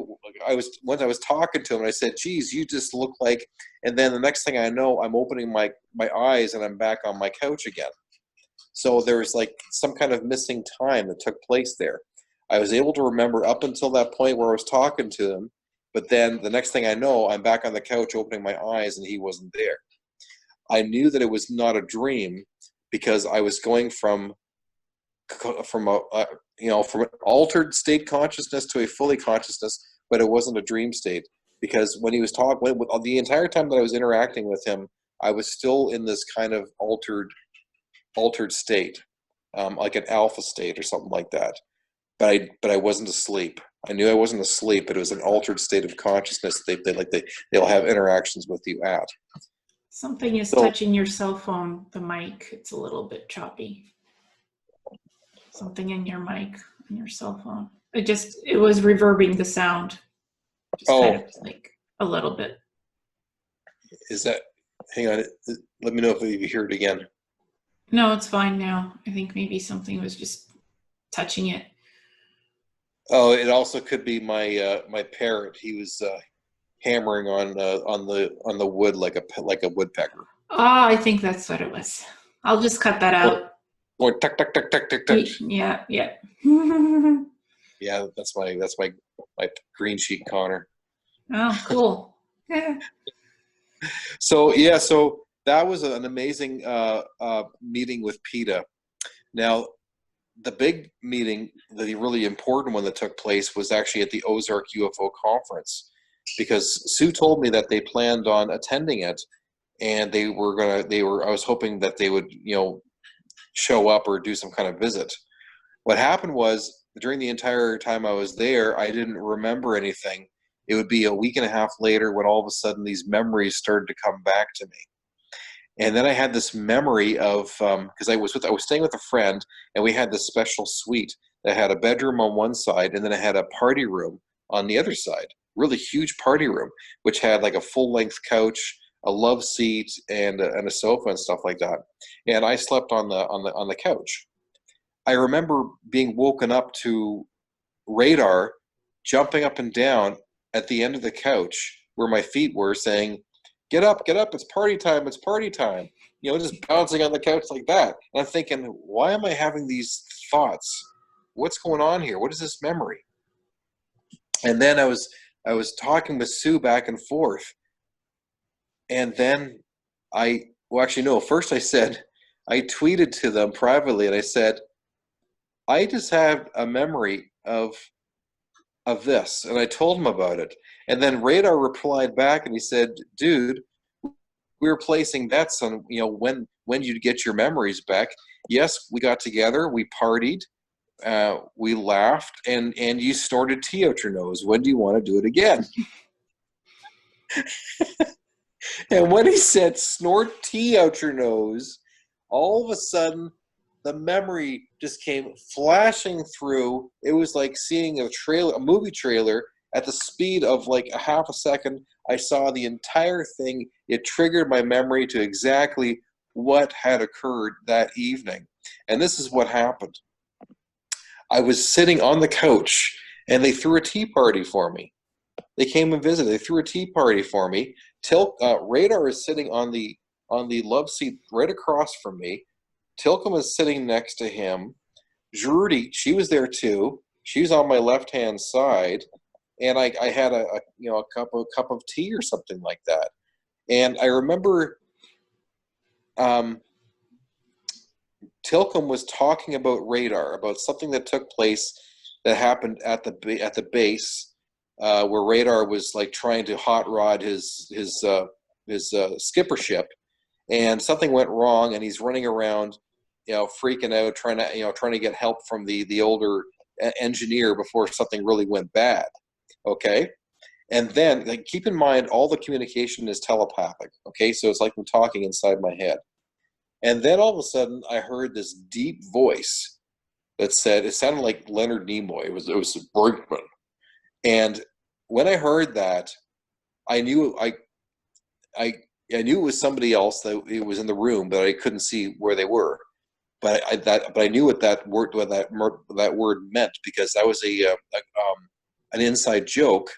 was talking to him, and I said, "Geez, you just look like," and then the next thing I know, I'm opening my eyes and I'm back on my couch again. So there was like some kind of missing time that took place there. I was able to remember up until that point where I was talking to him, but then the next thing I know, I'm back on the couch opening my eyes and he wasn't there. I knew that it was not a dream because I was going from an altered state consciousness to a fully consciousness, but it wasn't a dream state. Because when he was talking, the entire time that I was interacting with him, I was still in this kind of altered state, like an alpha state or something like that. But I wasn't asleep. I knew I wasn't asleep, but it was an altered state of consciousness. They'll have interactions with you at. Something is touching your cell phone, the mic. It's a little bit choppy. Something in your mic on your cell phone. It was reverbing the sound. Just kind of like a little bit. Is that? Hang on. Let me know if you hear it again. No, it's fine now. I think maybe something was just touching it. Oh, it also could be my my parrot. He was hammering on the wood like a woodpecker. Oh, I think that's what it was. I'll just cut that out. Or tuck tuck tuck tuck tuck tuck. Yeah. Yeah, that's my green sheet Connor. Oh, cool. So that was an amazing meeting with PETA. Now, the big meeting, the really important one that took place, was actually at the Ozark UFO conference, because Sue told me that they planned on attending it, and I was hoping that they would, show up or do some kind of visit. What happened was, during the entire time I was there, I didn't remember anything. It would be a week and a half later when all of a sudden these memories started to come back to me. And then I had this memory of, because I was staying with a friend, and we had this special suite that had a bedroom on one side, and then it had a party room on the other side. Really huge party room, which had like a full-length couch, a love seat, and a sofa and stuff like that. And I slept on the couch. I remember being woken up to radar jumping up and down at the end of the couch where my feet were, saying, get up, it's party time, just bouncing on the couch like that. And I'm thinking, why am I having these thoughts? What's going on here? What is this memory? And then I was talking with Sue back and forth. And then first I tweeted to them privately, and I said, I just have a memory of this. And I told him about it. And then Radar replied back, and he said, dude, we were placing bets on, when you'd get your memories back. Yes, we got together, we partied, we laughed, and you snorted tea out your nose. When do you want to do it again? And when he said snort tea out your nose, all of a sudden the memory just came flashing through. It was like seeing a movie trailer at the speed of like a half a second. I saw the entire thing. It triggered my memory to exactly what had occurred that evening. And this is what happened. I was sitting on the couch, and they threw a tea party for me. They came and visited. They threw a tea party for me. Radar is sitting on the love seat right across from me. Tilcom was sitting next to him. Judy, she was there too. She was on my left-hand side. And I had a cup of tea or something like that. And I remember Tilcom was talking about Radar, about something that took place that happened at the base, where Radar was like trying to hot rod his skipper ship, and something went wrong, and he's running around, freaking out, trying to get help from the older engineer before something really went bad. Okay. And then, like, keep in mind, all the communication is telepathic. Okay. So it's like I'm talking inside my head. And then all of a sudden I heard this deep voice that said, it sounded like Leonard Nimoy. It was Brinkman. And when I heard that, I knew I knew it was somebody else that it was in the room, but I couldn't see where they were. But I knew what that word meant, because that was an inside joke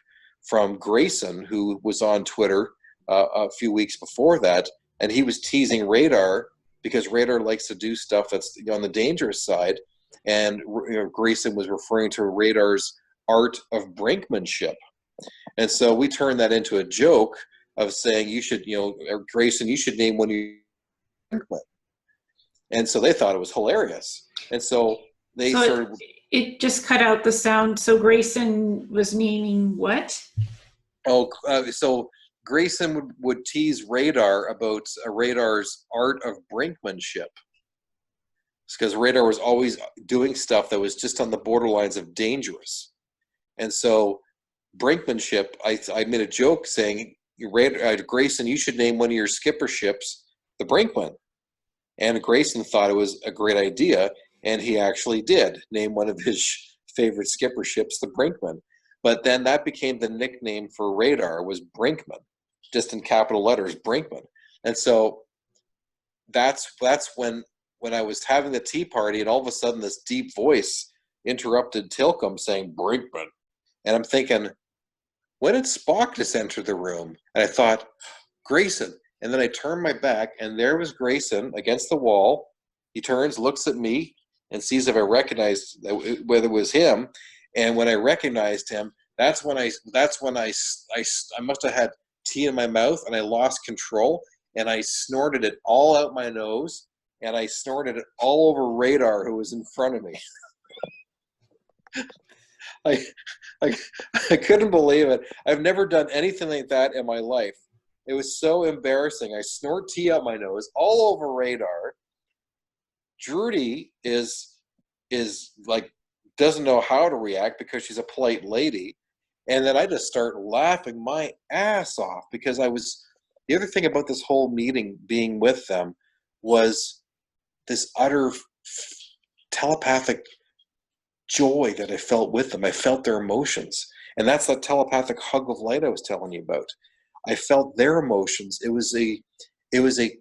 from Grayson, who was on Twitter a few weeks before that, and he was teasing Radar because Radar likes to do stuff that's on the dangerous side, and Grayson was referring to Radar's art of brinkmanship, and so we turned that into a joke of saying, you should, Grayson, you should name one of your brinkmen. And so they thought it was hilarious, and so they started. It just cut out the sound. So Grayson was naming what? So Grayson would tease Radar about Radar's art of brinkmanship, because Radar was always doing stuff that was just on the borderlines of dangerous. And so brinkmanship, I made a joke saying, Grayson, you should name one of your skipper ships the Brinkman. And Grayson thought it was a great idea, and he actually did name one of his favorite skipper ships the Brinkman. But then that became the nickname for Radar, was Brinkman, just in capital letters, Brinkman. And so that's when I was having the tea party, and all of a sudden this deep voice interrupted Tilcom saying Brinkman. And I'm thinking, when did Spock just enter the room? And I thought, Grayson. And then I turned my back, and there was Grayson against the wall. He turns, looks at me, and sees if I recognized whether it was him. And when I recognized him, that's when I must have had tea in my mouth, and I lost control, and I snorted it all out my nose, and I snorted it all over Radar, who was in front of me. I couldn't believe it. I've never done anything like that in my life. It was so embarrassing. I snort tea up my nose all over Radar. Drudy is like, doesn't know how to react because she's a polite lady. And then I just start laughing my ass off, because the other thing about this whole meeting being with them was this utter telepathic joy that I felt with them. I felt their emotions. And that's that telepathic hug of light I was telling you about. I felt their emotions. It was a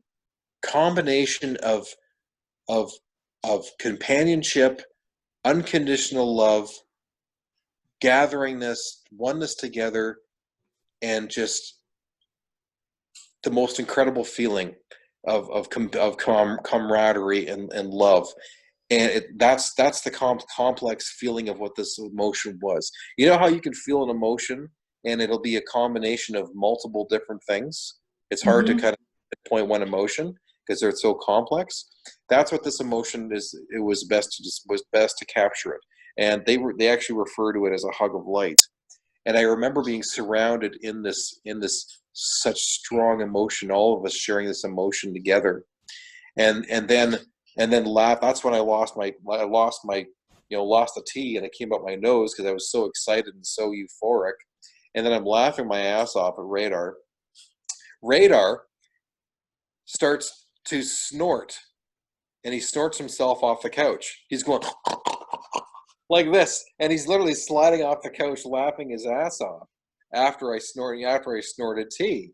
combination of companionship, unconditional love, gatheringness, oneness together, and just the most incredible feeling of camaraderie and love. And that's the complex feeling of what this emotion was. You know how you can feel an emotion and it'll be a combination of multiple different things? It's hard to kind of point one emotion because they're so complex. That's what this emotion is. It was best to capture it. And they actually refer to it as a hug of light. And I remember being surrounded in this such strong emotion, all of us sharing this emotion together. And then laugh. That's when I lost the tea, and it came up my nose because I was so excited and so euphoric. And then I'm laughing my ass off at Radar. Radar starts to snort, and he snorts himself off the couch. He's going like this, and he's literally sliding off the couch, laughing his ass off after I snorted tea.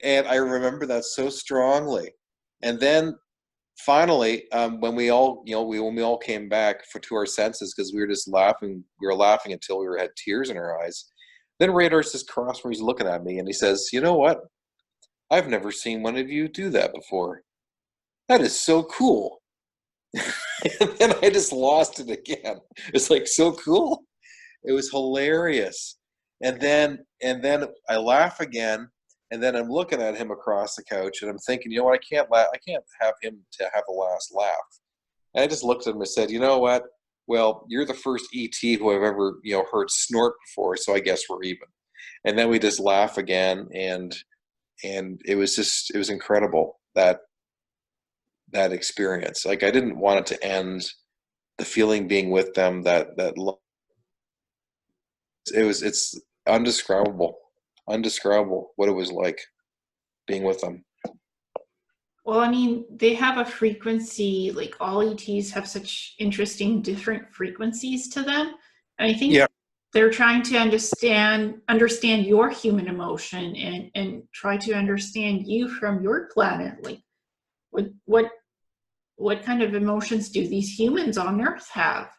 And I remember that so strongly. And then finally, when we all came back to our senses, because we were just laughing, until we had tears in our eyes. Then Radar's just cross where he's looking at me, and he says, "You know what? I've never seen one of you do that before. That is so cool." And then I just lost it again. It's like, so cool. It was hilarious. And then I laugh again. And then I'm looking at him across the couch, and I'm thinking, you know what? I can't have him to have the last laugh. And I just looked at him and said, you know what? Well, you're the first ET who I've ever heard snort before, so I guess we're even. And then we just laugh again, and it was incredible, that experience. Like, I didn't want it to end the feeling being with them, that love, it's undescribable what it was like being with them. Well, I mean, they have a frequency, like all ETs have such interesting different frequencies to them. And I think Yeah. they're trying to understand your human emotion and try to understand you from your planet. Like what kind of emotions do these humans on Earth have?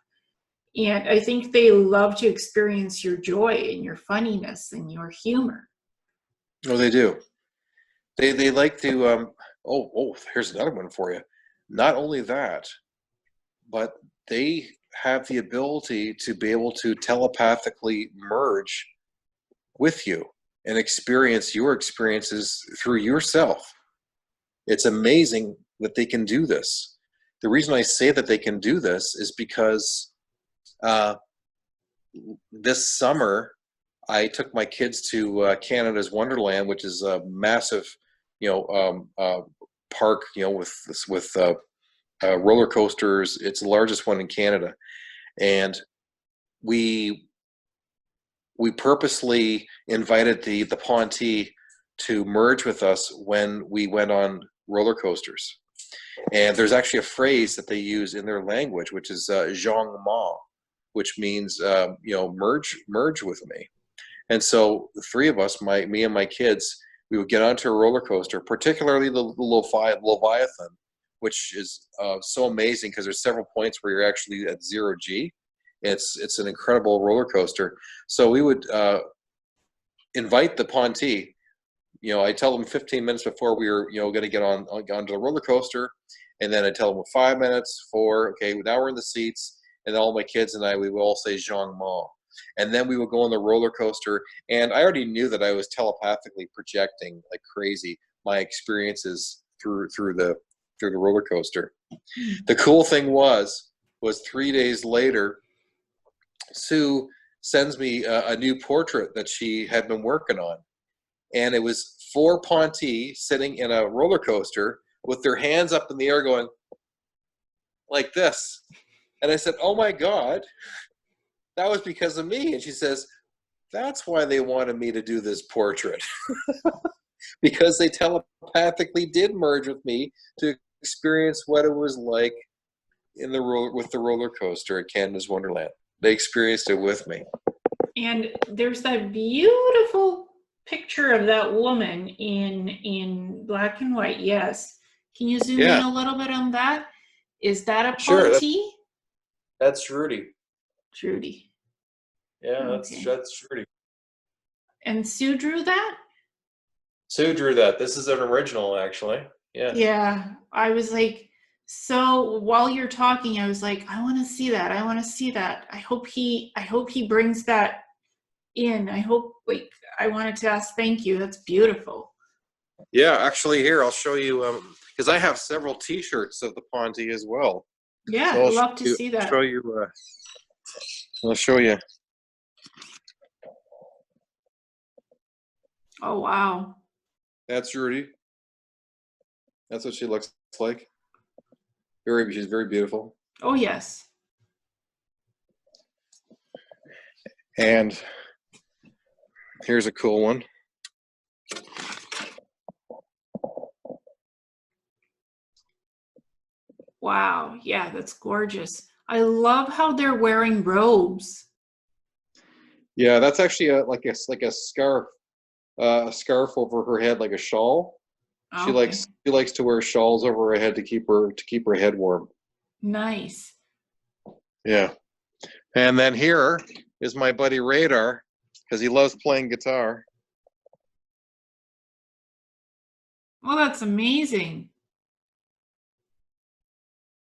And I think they love to experience your joy and your funniness and your humor. Oh, they do. They like to here's another one for you. Not only that, but they have the ability to be able to telepathically merge with you and experience your experiences through yourself. It's amazing that they can do this. The reason I say that they can do this is because this summer I took my kids to Canada's Wonderland, which is a massive, park, with roller coasters. It's the largest one in Canada, and we purposely invited the Ponte to merge with us when we went on roller coasters. And there's actually a phrase that they use in their language, which is "Zhang Ma," which means merge with me. And so the three of us, me and my kids, we would get onto a roller coaster, particularly the Leviathan, which is so amazing because there's several points where you're actually at 0G. It's an incredible roller coaster. So we would invite the Ponte. I tell them 15 minutes before we were going to get onto the roller coaster, and then I tell them 5 minutes for, okay, now we're in the seats, and all my kids and I, we will all say Zhang Ma. And then we would go on the roller coaster, and I already knew that I was telepathically projecting like crazy my experiences through the roller coaster. The cool thing was 3 days later, Sue sends me a new portrait that she had been working on, and it was 4 Ponte sitting in a roller coaster with their hands up in the air going like this. And I said, "Oh my God, that was because of me." And she says, "That's why they wanted me to do this portrait." Because they telepathically did merge with me to experience what it was like with the roller coaster at Canada's Wonderland. They experienced it with me. And there's that beautiful picture of that woman in black and white. Yes. Can you zoom in a little bit on that? Is that a Ponte? Sure. That's Trudy. Trudy. Yeah, okay. That's Trudy. And Sue drew that? Sue drew that. This is an original, actually. Yeah. Yeah. I was like, so while you're talking, I was like, I want to see that. I want to see that. I hope he brings that in. I wanted to ask, thank you. That's beautiful. Yeah, actually, here, I'll show you, because I have several T-shirts of the Ponte as well. Yeah, so I'd love to see that. I'll show you. Oh, wow. That's Rudy. That's what she looks like. She's very beautiful. Oh, yes. And here's a cool one. Wow. Yeah, that's gorgeous. I love how they're wearing robes. Yeah, that's actually like a scarf, a scarf over her head, like a shawl. Okay. She likes to wear shawls over her head to keep her head warm. Nice. Yeah. And then here is my buddy Radar, because he loves playing guitar. Oh, that's amazing.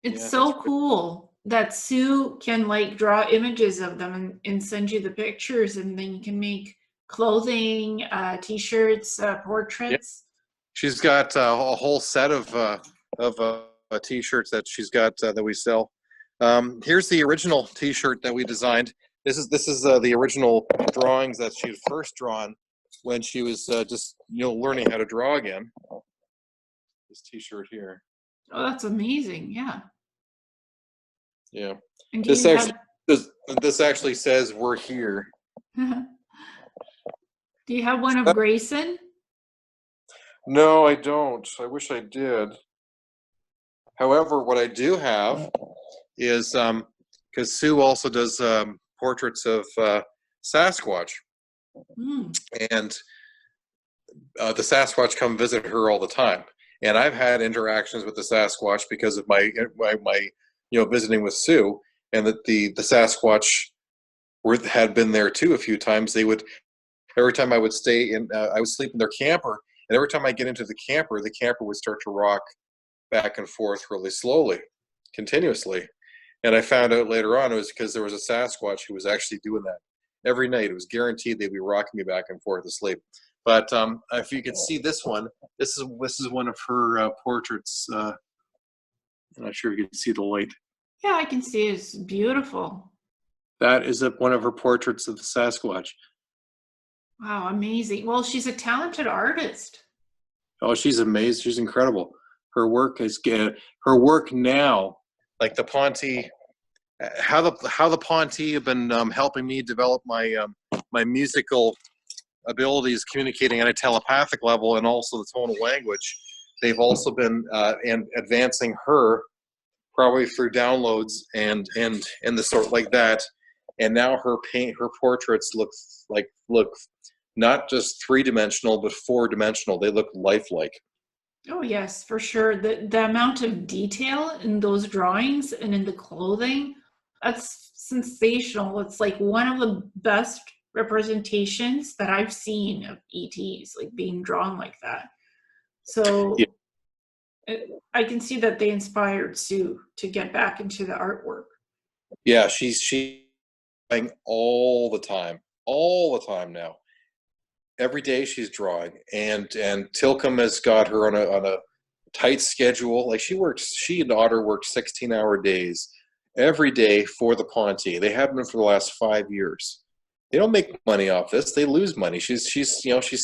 It's so cool that Sue can like draw images of them and send you the pictures, and then you can make clothing, T-shirts, portraits. Yeah. She's got a whole set of T-shirts that she's got that we sell. Here's the original T-shirt that we designed. This is the original drawings that she had first drawn when she was just learning how to draw again. This T-shirt here. Oh, that's amazing! Yeah. Yeah. And do This you actually have this actually says we're here. do you have one of Grayson? No, I don't. I wish I did. However, what I do have is because Sue also does portraits of Sasquatch, Hmm. and the Sasquatch come visit her all the time. And I've had interactions with the Sasquatch because of my visiting with Sue, and that the Sasquatch had been there too a few times. They would, every time I would stay in, I would sleep in their camper, and every time I get into the camper would start to rock back and forth really slowly, continuously. And I found out later on it was because there was a Sasquatch who was actually doing that every night. It was guaranteed they'd be rocking me back and forth to sleep. But if you could see this one, this is one of her portraits. I'm not sure if you can see the light. Yeah, I can see it's beautiful. That is one of her portraits of the Sasquatch. Wow, amazing. Well, she's a talented artist. Oh, she's amazing. She's incredible. Her work her work now, like the Ponte, how the Ponte have been helping me develop my my musical abilities, communicating on a telepathic level, and also the tonal language. They've also been and advancing her probably through downloads and the sort like that. And now her portraits look not just 3-dimensional but 4-dimensional. They look lifelike. Oh yes, for sure. The amount of detail in those drawings and in the clothing, that's sensational. It's like one of the best representations that I've seen of ETs, like being drawn like that. Yeah, So I can see that they inspired Sue to get back into the artwork. yeah, she's drawing all the time now. Every day she's drawing, and Tilcom has got her on a tight schedule. Like she and Otter work 16-hour days every day for the Ponte. They have been for the last 5 years. They don't make money off this. They lose money. She's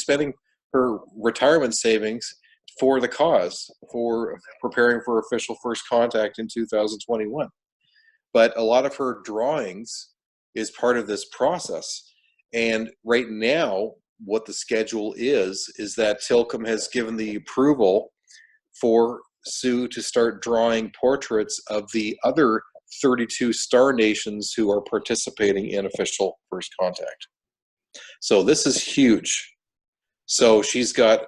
spending her retirement savings for the cause, for preparing for official first contact in 2021. But a lot of her drawings is part of this process. And right now, what the schedule is that Tilcom has given the approval for Sue to start drawing portraits of the other 32 star nations who are participating in official first contact. So this is huge. So she's not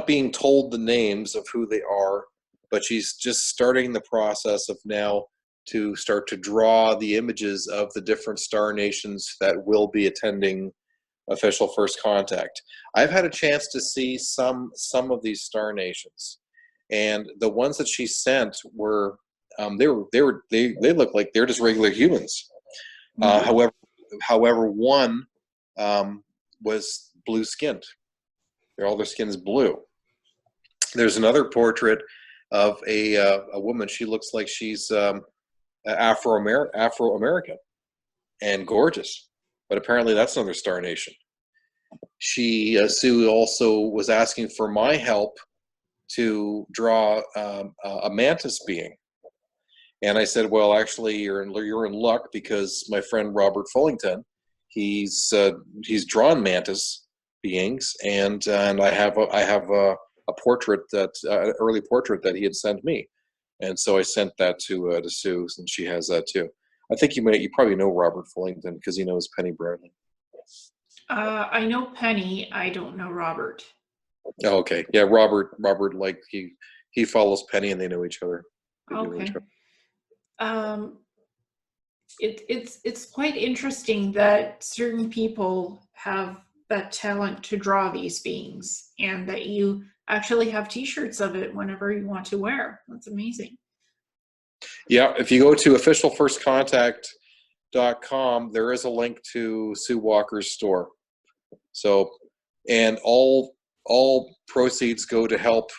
being told the names of who they are, but she's just starting the process of now to start to draw the images of the different star nations that will be attending official first contact. I've had a chance to see some of these star nations, and the ones that she sent were they look like they're just regular humans. Mhm. However, one was blue skinned. All their skin is blue. There's another portrait of a woman. She looks like she's Afro-American and gorgeous, but apparently that's another star nation. Sue also was asking for my help to draw a mantis being, and I said, well, actually, you're in luck because my friend Robert Fullington, he's drawn mantis beings, and I have a portrait early portrait that he had sent me, and so I sent that to Sue, and she has that too. I think you probably know Robert Fullington because he knows Penny Bradley. I know Penny. I don't know Robert. Oh, okay, yeah, Robert, like he follows Penny, and they know each other. They do know each Okay. other. Um, it's quite interesting that certain people have that talent to draw these beings, and that you actually have T-shirts of it whenever you want to wear. That's amazing. Yeah, if you go to officialfirstcontact.com, there is a link to Sue Walker's store. So, and all proceeds go to help,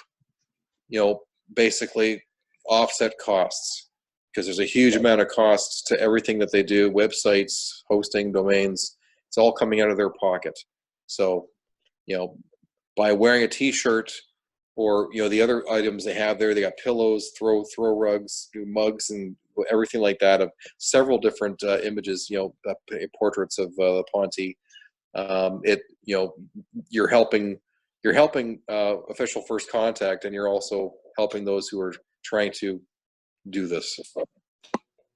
basically offset costs, because there's a huge amount of costs to everything that they do, websites, hosting, domains. It's all coming out of their pocket. So, by wearing a T-shirt or the other items they have there. They got pillows, throw rugs, mugs, and everything like that, of several different images, portraits of Ponte. You're helping official first contact, and you're also helping those who are trying to do this.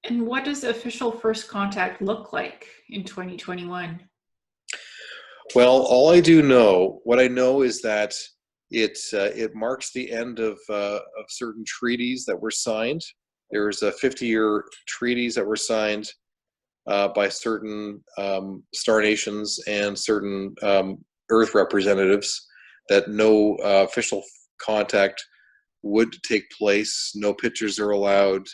And what does official first contact look like in 2021? Well, what I know is that it marks the end of certain treaties that were signed. There's 50-year treaties that were signed by certain star nations and certain Earth representatives, that no official contact would take place. No pictures are allowed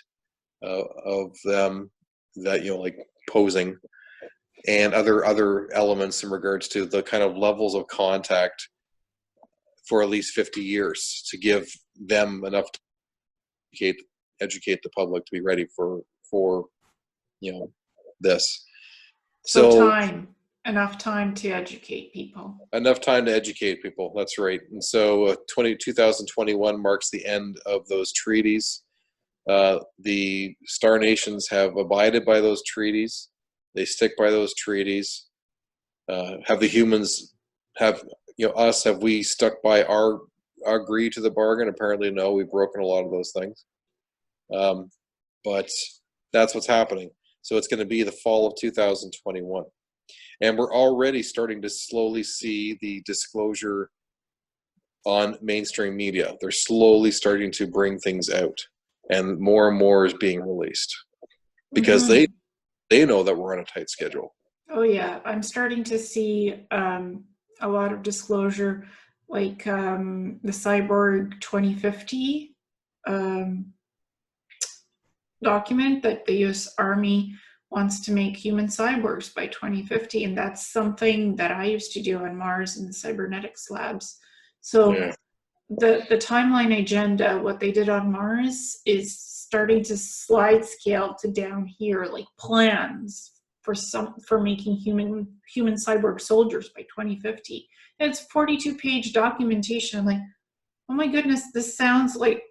of them, that like posing, and other elements in regards to the kind of levels of contact for at least 50 years, to give them enough to educate the public to be ready for this. So enough time to educate people. Enough time to educate people, that's right. And so 2021 marks the end of those treaties. The star nations have abided by those treaties. They stick by those treaties. Have the humans, have we stuck by our agree to the bargain? Apparently no, we've broken a lot of those things. But that's what's happening. So it's going to be the fall of 2021. And we're already starting to slowly see the disclosure on mainstream media. They're slowly starting to bring things out, and more is being released, because they know that we're on a tight schedule. Oh yeah, I'm starting to see a lot of disclosure, like the Cyborg 2050 document that the U.S. Army wants to make human cyborgs by 2050, and that's something that I used to do on Mars in the cybernetics labs. So Yeah. the timeline agenda, what they did on Mars, is starting to slide scale to down here, like plans for making human cyborg soldiers by 2050. And it's 42-page documentation. I'm like, oh my goodness, this sounds like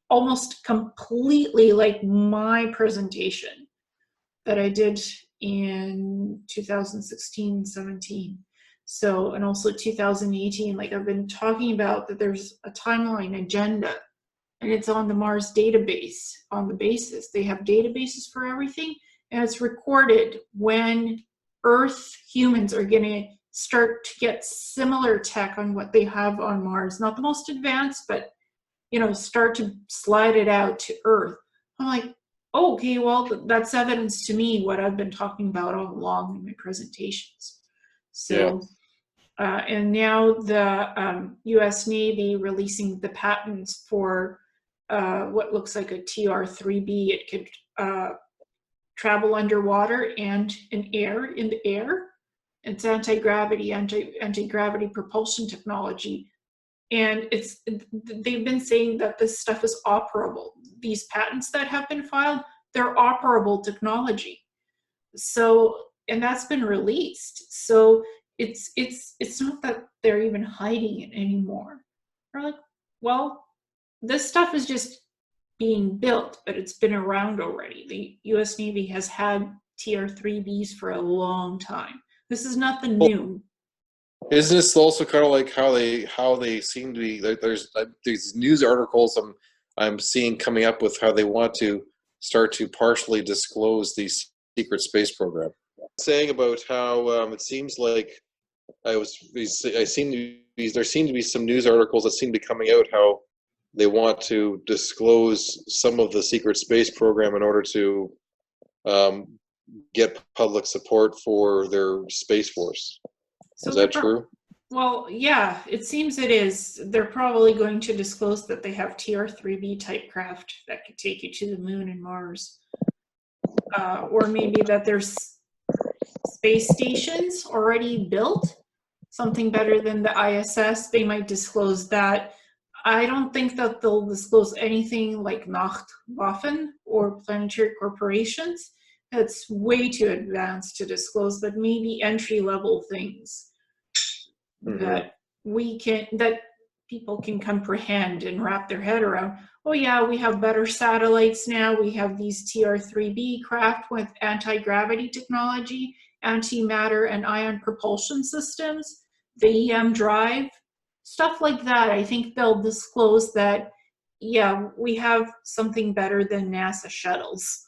almost completely like my presentation that I did in 2016-17. So, and also 2018, like I've been talking about, that there's a timeline agenda, and it's on the Mars database, on the basis. They have databases for everything, and it's recorded when Earth humans are gonna start to get similar tech on what they have on Mars. Not the most advanced, but start to slide it out to Earth. I'm like, oh, okay, well, that's evidence to me what I've been talking about all along in my presentations. So, and now the U.S. Navy releasing the patents for what looks like a TR-3B. It could travel underwater and in the air. It's anti-gravity propulsion technology. And they've been saying that this stuff is operable. These patents that have been filed, they're operable technology. So, and that's been released. So it's not that they're even hiding it anymore. They're like, well, this stuff is just being built, but it's been around already. The U.S. Navy has had TR-3Bs for a long time. This is nothing new. Isn't this also kind of like how they seem to be? There's these news articles I'm seeing coming up with how they want to start to partially disclose the secret space program. Saying about how it seems like there seem to be some news articles that seem to be coming out how they want to disclose some of the secret space program in order to get public support for their space force. So is that true? Well, yeah, it seems it is. They're probably going to disclose that they have TR-3B type craft that could take you to the moon and Mars. Or maybe that there's space stations already built, something better than the ISS. They might disclose that. I don't think that they'll disclose anything like Nachtwaffen or planetary corporations. That's way too advanced to disclose, but maybe entry-level things that we can, that people can comprehend and wrap their head around. Oh yeah, we have better satellites now. We have these TR-3B craft with anti-gravity technology, antimatter and ion propulsion systems, the EM drive, stuff like that. I think they'll disclose that, yeah, we have something better than NASA shuttles.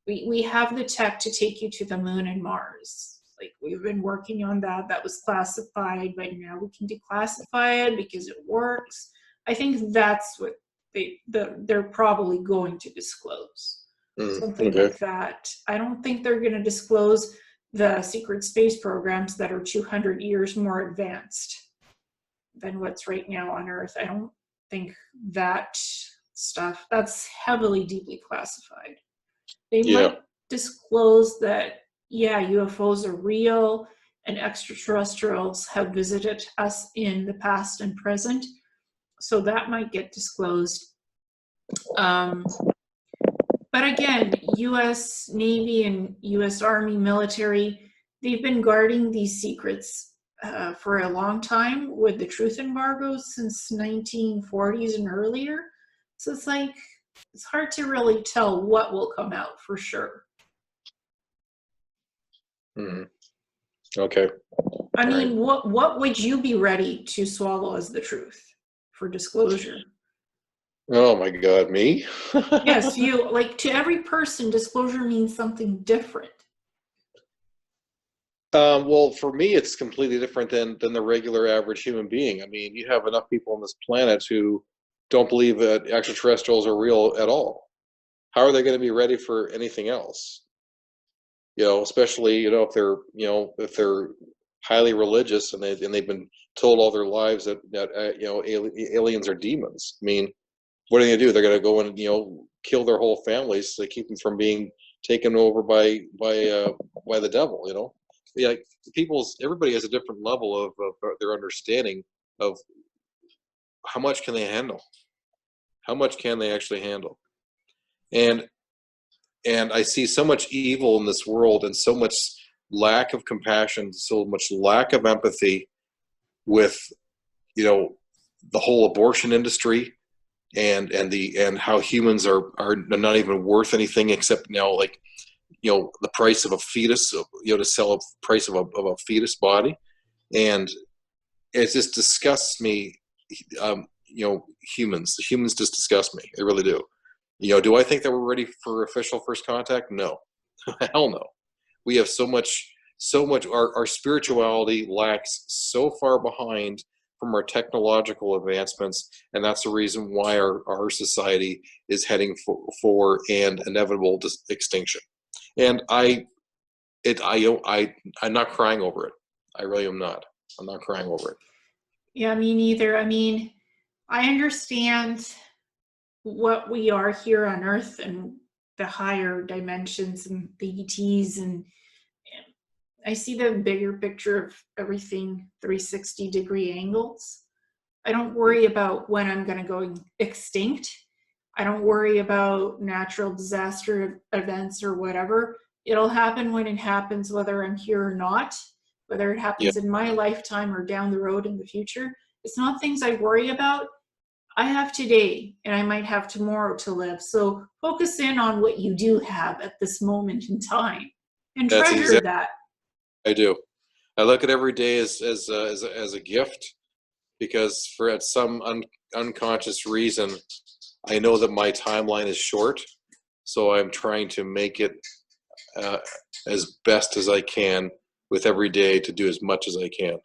We have the tech to take you to the moon and Mars. Like, we've been working on that. That was classified, but now we can declassify it because it works. I think that's what they're probably going to disclose. Something okay. like that. I don't think they're going to disclose the secret space programs that are 200 years more advanced than what's right now on Earth. I don't think that stuff, that's heavily, deeply classified. They might disclose that, yeah, UFOs are real and extraterrestrials have visited us in the past and present. So that might get disclosed. But again, US Navy and US Army military, they've been guarding these secrets for a long time with the truth embargoes since 1940s and earlier. So it's like, it's hard to really tell what will come out for sure. Okay. I mean, what would you be ready to swallow as the truth for disclosure? Oh my God, me? Yes, you, like, to every person, disclosure means something different. Well, for me, it's completely different than the regular average human being. I mean, you have enough people on this planet who don't believe that extraterrestrials are real at all. How are they going to be ready for anything else? You know, especially, you know, if they're highly religious and they've been told all their lives that you know, aliens are demons. I mean, what are they going to do? They're going to go and, you know, kill their whole families to keep them from being taken over by the devil. You know, yeah, everybody has a different level of their understanding of how much can they handle. How much can they actually handle? And I see so much evil in this world and so much lack of compassion, so much lack of empathy with, you know, the whole abortion industry and how humans are not even worth anything except now, like, you know, the price of a fetus, you know, to sell a price of a fetus body. And it just disgusts me. You know, humans just disgust me. They really do. You know, do I think that we're ready for official first contact? No. Hell no. We have so much, our spirituality lacks so far behind from our technological advancements, and that's the reason why our society is heading for an inevitable extinction. And I'm not crying over it. I really am not. I'm not crying over it. Yeah, me neither. I mean, I understand what we are here on Earth and the higher dimensions and the ETs, and I see the bigger picture of everything, 360-degree angles. I don't worry about when I'm going to go extinct. I don't worry about natural disaster events or whatever. It'll happen when it happens, whether I'm here or not, whether it happens in my lifetime or down the road in the future. It's not things I worry about. I have today, and I might have tomorrow to live. So focus in on what you do have at this moment in time, and treasure that. I do. I look at every day as a gift, because for at some unconscious reason, I know that my timeline is short, so I'm trying to make it as best as I can with every day to do as much as I can.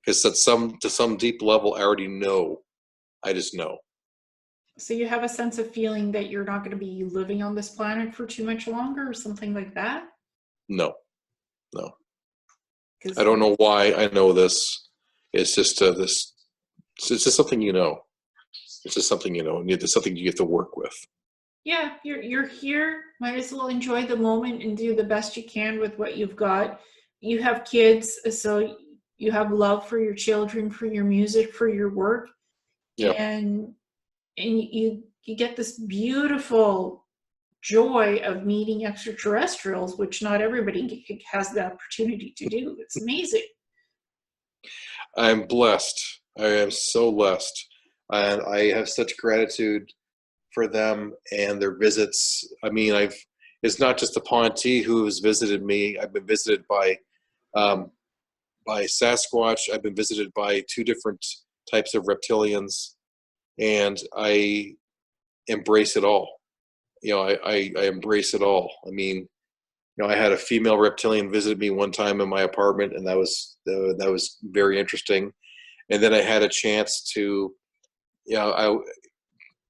Because to some deep level, I already know. I just know. So you have a sense of feeling that you're not going to be living on this planet for too much longer, or something like that? No. I don't know why I know this. It's just It's just something you know. It's just something you know, and it's something you get to work with. Yeah, you're here. Might as well enjoy the moment and do the best you can with what you've got. You have kids, so you have love for your children, for your music, for your work, and you get this beautiful joy of meeting extraterrestrials, which not everybody has the opportunity to do. It's amazing. I'm blessed. I am so blessed, and I have such gratitude for them and their visits. I mean, it's not just the Ponte who has visited me. I've been visited um, by Sasquatch. I've been visited by 2 different types of reptilians, and I embrace it all. I embrace it all. I mean, I had a female reptilian visit me one time in my apartment, and that was very interesting. And then I had a chance to,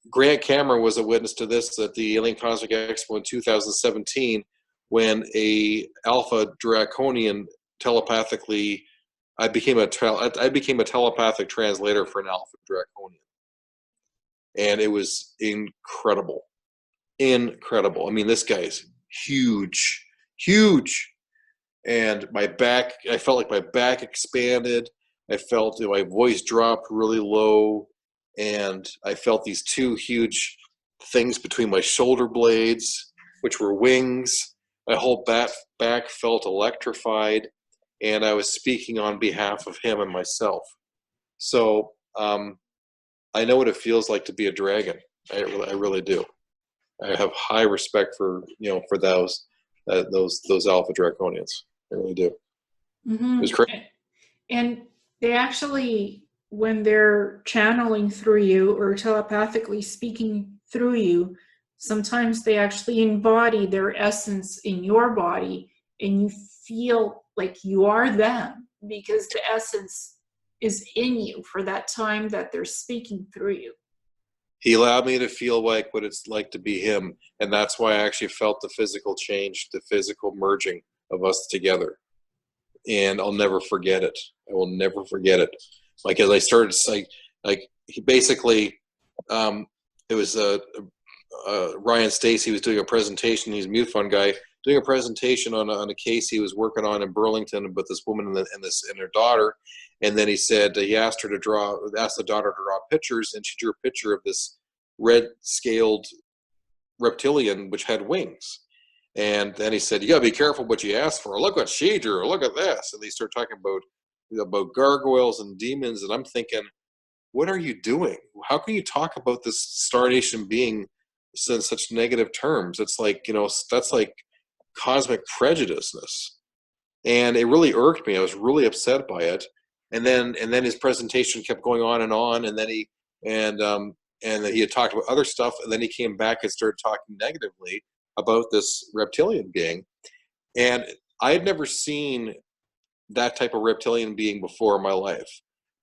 Grant Cameron was a witness to this at the Alien Cosmic Expo in 2017, when a alpha draconian telepathically, I became a telepathic translator for an alpha draconian, and it was incredible. I mean, this guy's huge, huge, and I felt like my back expanded. I felt my voice dropped really low, and I felt these 2 huge things between my shoulder blades, which were wings. My whole back felt electrified, and I was speaking on behalf of him and myself. So I know what it feels like to be a dragon. I really do. I have high respect for for those alpha draconians. I really do. Mm-hmm. It was crazy. And they actually, when they're channeling through you or telepathically speaking through you, sometimes they actually embody their essence in your body, and you feel like you are them because the essence is in you for that time that they're speaking through you. He allowed me to feel like what it's like to be him, and that's why I actually felt the physical change, the physical merging of us together. And I'll never forget it. I will never forget it. Like, as I started, like he basically, it was Ryan Stacy was doing a presentation. He's a MUFON guy doing a presentation on a case he was working on in Burlington with this woman and her daughter. And then he said he asked the daughter to draw pictures, and she drew a picture of this red scaled reptilian which had wings. And then he said, "You gotta be careful what you ask for. Look what she drew. Look at this." And they start talking about gargoyles and demons, and I'm thinking, what are you doing? How can you talk about this Star Nation being in such negative terms? It's like, that's like cosmic prejudiceness. And it really irked me. I was really upset by it. And then his presentation kept going on, and then and then he had talked about other stuff, and then he came back and started talking negatively about this reptilian being. And I had never seen that type of reptilian being before in my life.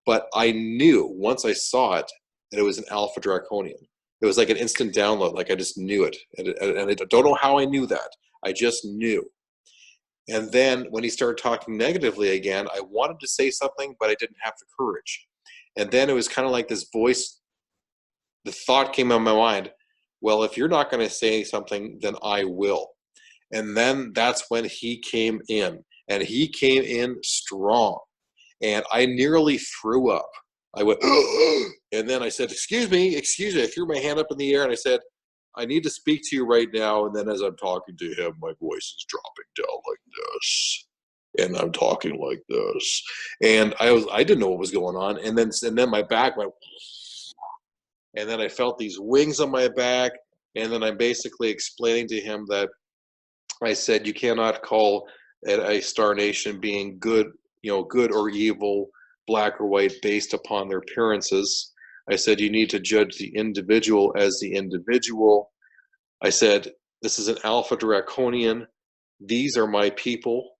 But I knew once I saw it that it was an alpha draconian. It was like an instant download. Like, I just knew it. And I don't know how I knew that. I just knew. And then when he started talking negatively again, I wanted to say something, but I didn't have the courage. And then it was kind of like this voice, the thought came in my mind, well, if you're not going to say something, then I will. And then that's when he came in. And he came in strong. And I nearly threw up. I went, and then I said, excuse me. I threw my hand up in the air and I said, I need to speak to you right now. And then as I'm talking to him, my voice is dropping down like this. And I'm talking like this. And I didn't know what was going on. And then my back went, and then I felt these wings on my back. And then I'm basically explaining to him that I said, you cannot call a Star Nation being good, good or evil, black or white, based upon their appearances. I said, you need to judge the individual as the individual. I said, this is an alpha draconian. These are my people.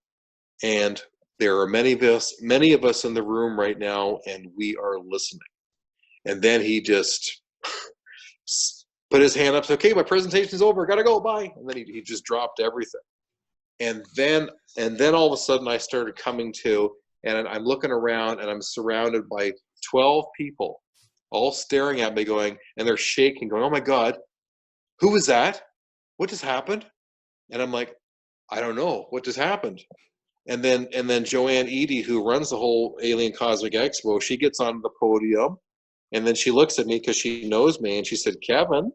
And there are many of us in the room right now, and we are listening. And then he just put his hand up, said, okay, my presentation's over, gotta go, bye. And then he just dropped everything. And then all of a sudden I started coming to, and I'm looking around and I'm surrounded by 12 people, all staring at me going, and they're shaking, going, oh my God, who was that? What just happened? And I'm like, I don't know, what just happened? And then Joanne Edie, who runs the whole Alien Cosmic Expo, she gets on the podium, and then she looks at me because she knows me, and she said, Kevin,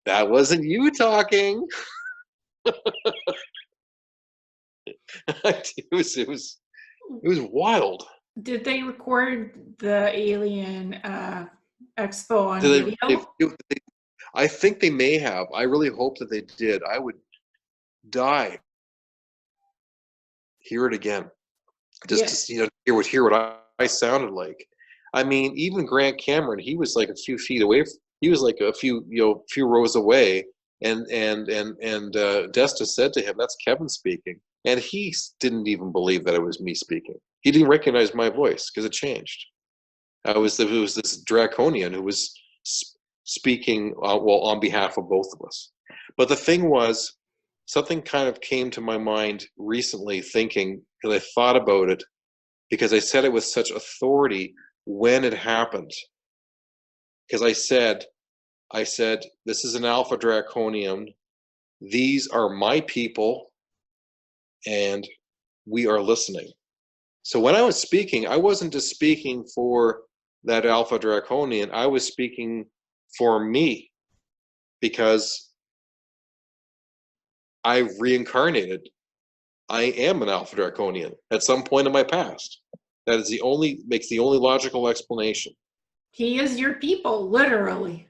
that wasn't you talking. It was wild. Did they record the alien expo on Did video? I think they may have. I really hope that they did. I would die. Hear it again. Just Yeah. to see, hear what I sounded like. I mean, even Grant Cameron, he was like a few feet away. He was like a few rows away, and Desta said to him, "That's Kevin speaking," and he didn't even believe that it was me speaking. He didn't recognize my voice because it changed. It was this draconian who was speaking on behalf of both of us. But the thing was, something kind of came to my mind recently, thinking, because I thought about it, because I said it with such authority when it happened. Because I said, this is an alpha draconian. These are my people, and we are listening. So when I was speaking, I wasn't just speaking for that alpha draconian. I was speaking for me, because I reincarnated. I am an alpha draconian at some point in my past. That is makes the only logical explanation. He is your people, literally.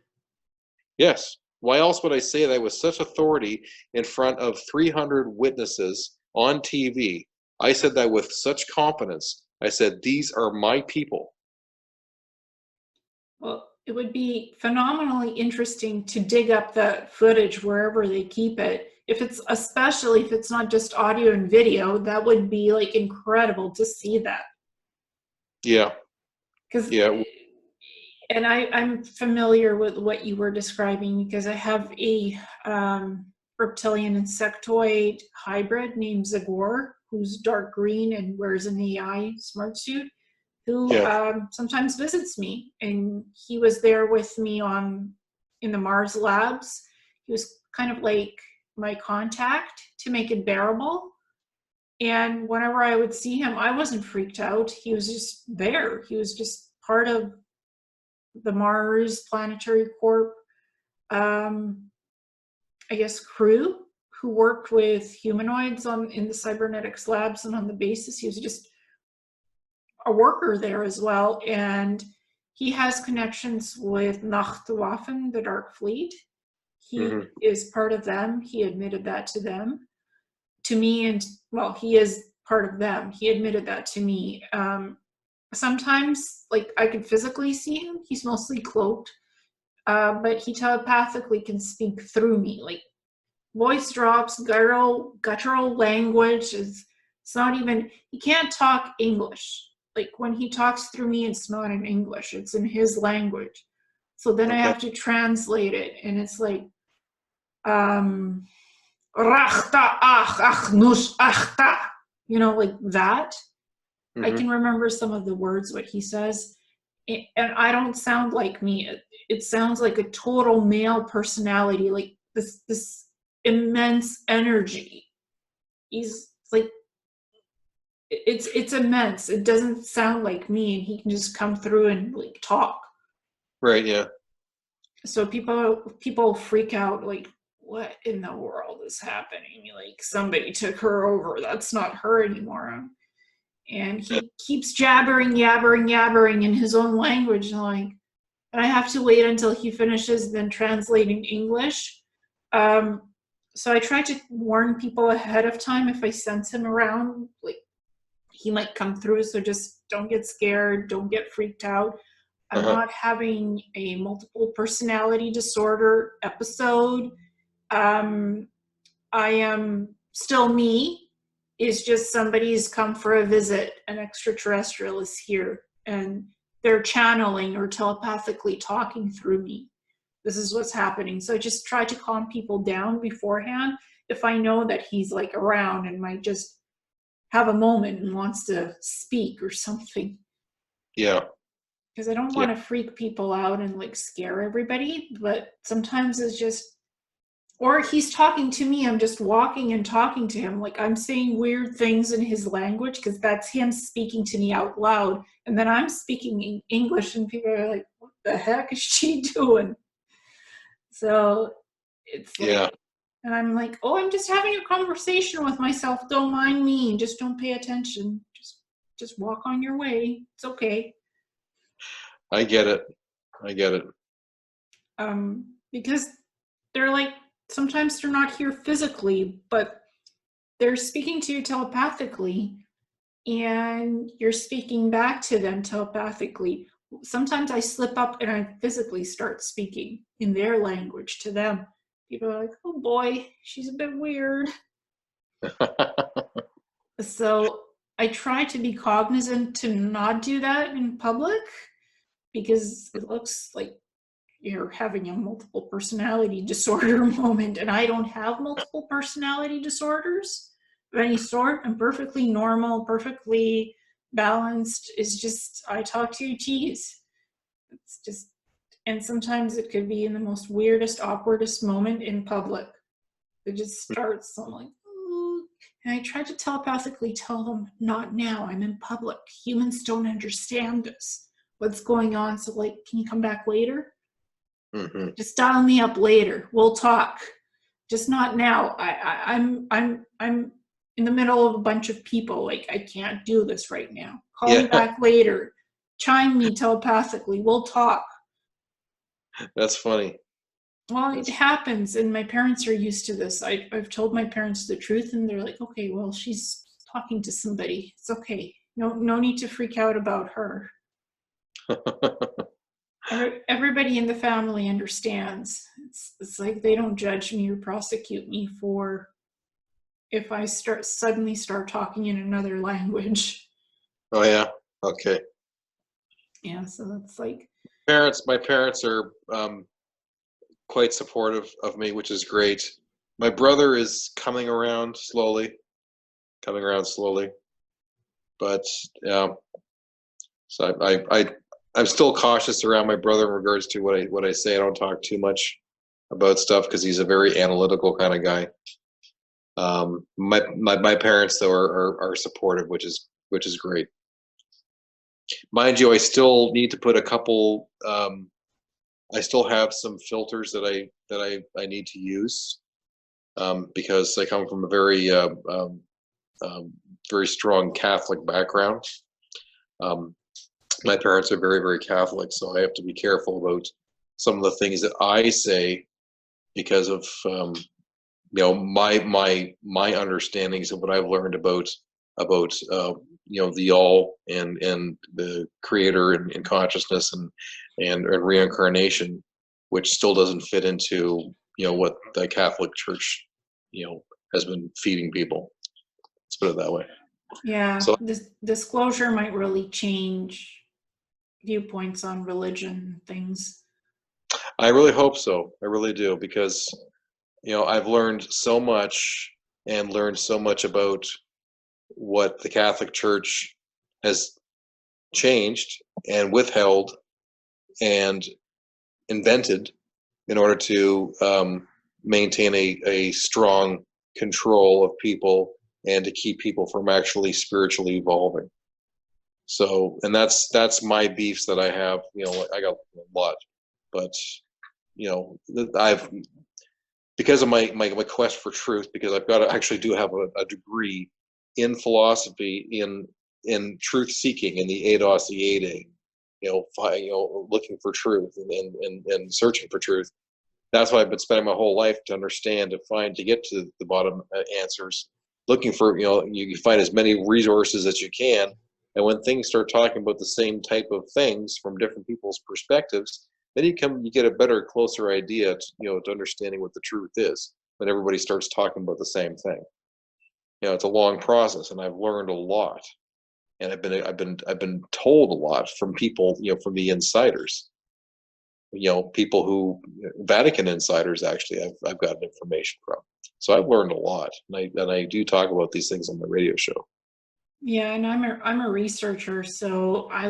Yes. Why else would I say that with such authority in front of 300 witnesses on TV? I said that with such confidence. I said, these are my people. Well, it would be phenomenally interesting to dig up the footage wherever they keep it. Especially if it's not just audio and video, that would be like incredible to see that. Yeah. Because, Yeah. and I'm familiar with what you were describing, because I have a reptilian insectoid hybrid named Zagor, who's dark green and wears an AI smart suit, who Yeah. sometimes visits me, and he was there with me in the Mars labs. He was kind of like my contact to make it bearable. And whenever I would see him, I wasn't freaked out. He was just there. He was just part of the Mars Planetary Corp, I guess, crew who worked with humanoids in the cybernetics labs and on the bases. He was just a worker there as well, and he has connections with Nachtwaffen, the Dark Fleet. He is part of them. He admitted that to me, and well, he is part of them. He admitted that to me. Sometimes, like, I could physically see him. He's mostly cloaked, but he telepathically can speak through me. Like, voice drops, guttural language is. It's not even. He can't talk English. Like, when he talks through me, it's not in English. It's in his language. So then I have to translate it, and it's like, rachta ach ach nush achta, like that. I can remember some of the words what he says, and I don't sound like me. It sounds like a total male personality, like this immense energy. He's like, it's immense. It doesn't sound like me, and he can just come through and like talk. Right. Yeah. So people freak out, like, what in the world is happening? Like, somebody took her over. That's not her anymore. And he keeps yabbering in his own language, and I have to wait until he finishes, then translating English. So I try to warn people ahead of time if I sense him around, like, he might come through, so just don't get scared, don't get freaked out. I'm not having a multiple personality disorder episode. I am still me. It's just somebody's come for a visit. An extraterrestrial is here, and they're channeling or telepathically talking through me. This is what's happening. So I just try to calm people down beforehand if I know that he's like around and might just have a moment and wants to speak or something. Yeah. Because I don't want to freak people out and like scare everybody, but sometimes it's just, or he's talking to me, I'm just walking and talking to him, like I'm saying weird things in his language, because that's him speaking to me out loud, and then I'm speaking in English, and people are like, what the heck is she doing? So it's like, and I'm like, oh, I'm just having a conversation with myself, don't mind me, just don't pay attention, just just walk on your way. It's okay. I get it. I get it. Because they're like, sometimes they're not here physically, but they're speaking to you telepathically, and you're speaking back to them telepathically. Sometimes I slip up and I physically start speaking in their language to them. People are like, oh boy, she's a bit weird. So I try to be cognizant to not do that in public, because it looks like you're having a multiple personality disorder moment, and I don't have multiple personality disorders of any sort. I'm perfectly normal, perfectly balanced. It's just I talk to ETs. It's just, and sometimes it could be in the most weirdest, awkwardest moment in public. It just starts. So I'm like, ooh. And I try to telepathically tell them, not now. I'm in public. Humans don't understand this. What's going on? So, like, can you come back later? Mm-hmm. Just dial me up later. We'll talk. Just not now. I'm in the middle of a bunch of people. Like, I can't do this right now. Call me back later. Chime me telepathically. We'll talk. That's funny. Well, it happens, and my parents are used to this. I've told my parents the truth, and they're like, okay, well, she's talking to somebody. It's okay. No need to freak out about her. Everybody in the family understands. It's like they don't judge me or prosecute me for if I suddenly start talking in another language. Oh yeah. Okay. Yeah, so that's like My parents are quite supportive of me, which is great. My brother is coming around slowly, but so I'm still cautious around my brother in regards to what I say. I don't talk too much about stuff because he's a very analytical kind of guy. My parents though are supportive, which is great. Mind you, I still need to put a couple. I still have some filters that I need to use because I come from a very strong Catholic background. My parents are very, very Catholic, so I have to be careful about some of the things that I say because of my understandings of what I've learned about the all and the creator and consciousness and reincarnation, which still doesn't fit into what the Catholic Church has been feeding people. Let's put it that way. Yeah, So this disclosure might really change viewpoints on religion and things. I really hope so. I really do, because I've learned so much and learned so much about what the Catholic Church has changed and withheld and invented in order to maintain a strong control of people and to keep people from actually spiritually evolving. So, and that's my beefs that I have. I got a lot, but I've, because of my quest for truth, because I've got to actually do have a degree in philosophy in truth seeking in the ADOS EADA, looking for truth and searching for truth. That's why I've been spending my whole life to understand, to get to the bottom answers, looking for, you find as many resources as you can. And when things start talking about the same type of things from different people's perspectives, then you get a better, closer idea to understanding what the truth is when everybody starts talking about the same thing. It's a long process, and I've learned a lot, and I've been told a lot from people, from the insiders, people who Vatican insiders actually I've gotten information from. So I've learned a lot, and I do talk about these things on my radio show. Yeah, and I'm a researcher, so I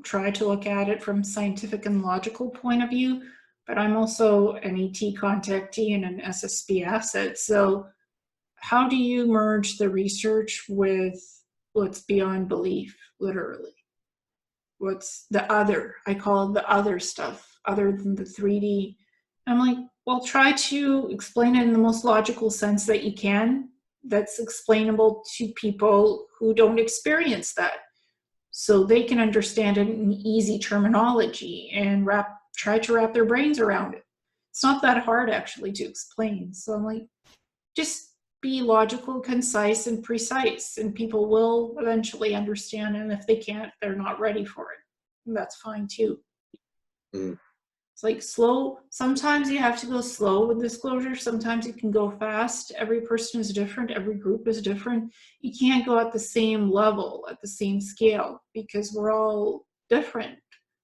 try to look at it from scientific and logical point of view, but I'm also an ET contactee and an SSB asset. So how do you merge the research with what's beyond belief, literally? What's the other? I call it the other stuff, other than the 3D. I'm like, well, try to explain it in the most logical sense that you can, that's explainable to people who don't experience that, so they can understand it in easy terminology and try to wrap their brains around it. It's not that hard actually to explain. So I'm like, just be logical, concise, and precise, and people will eventually understand. And if they can't, they're not ready for it. And that's fine too. Mm. It's like slow. Sometimes you have to go slow with disclosure. Sometimes you can go fast. Every person is different. Every group is different. You can't go at the same level, at the same scale, because we're all different.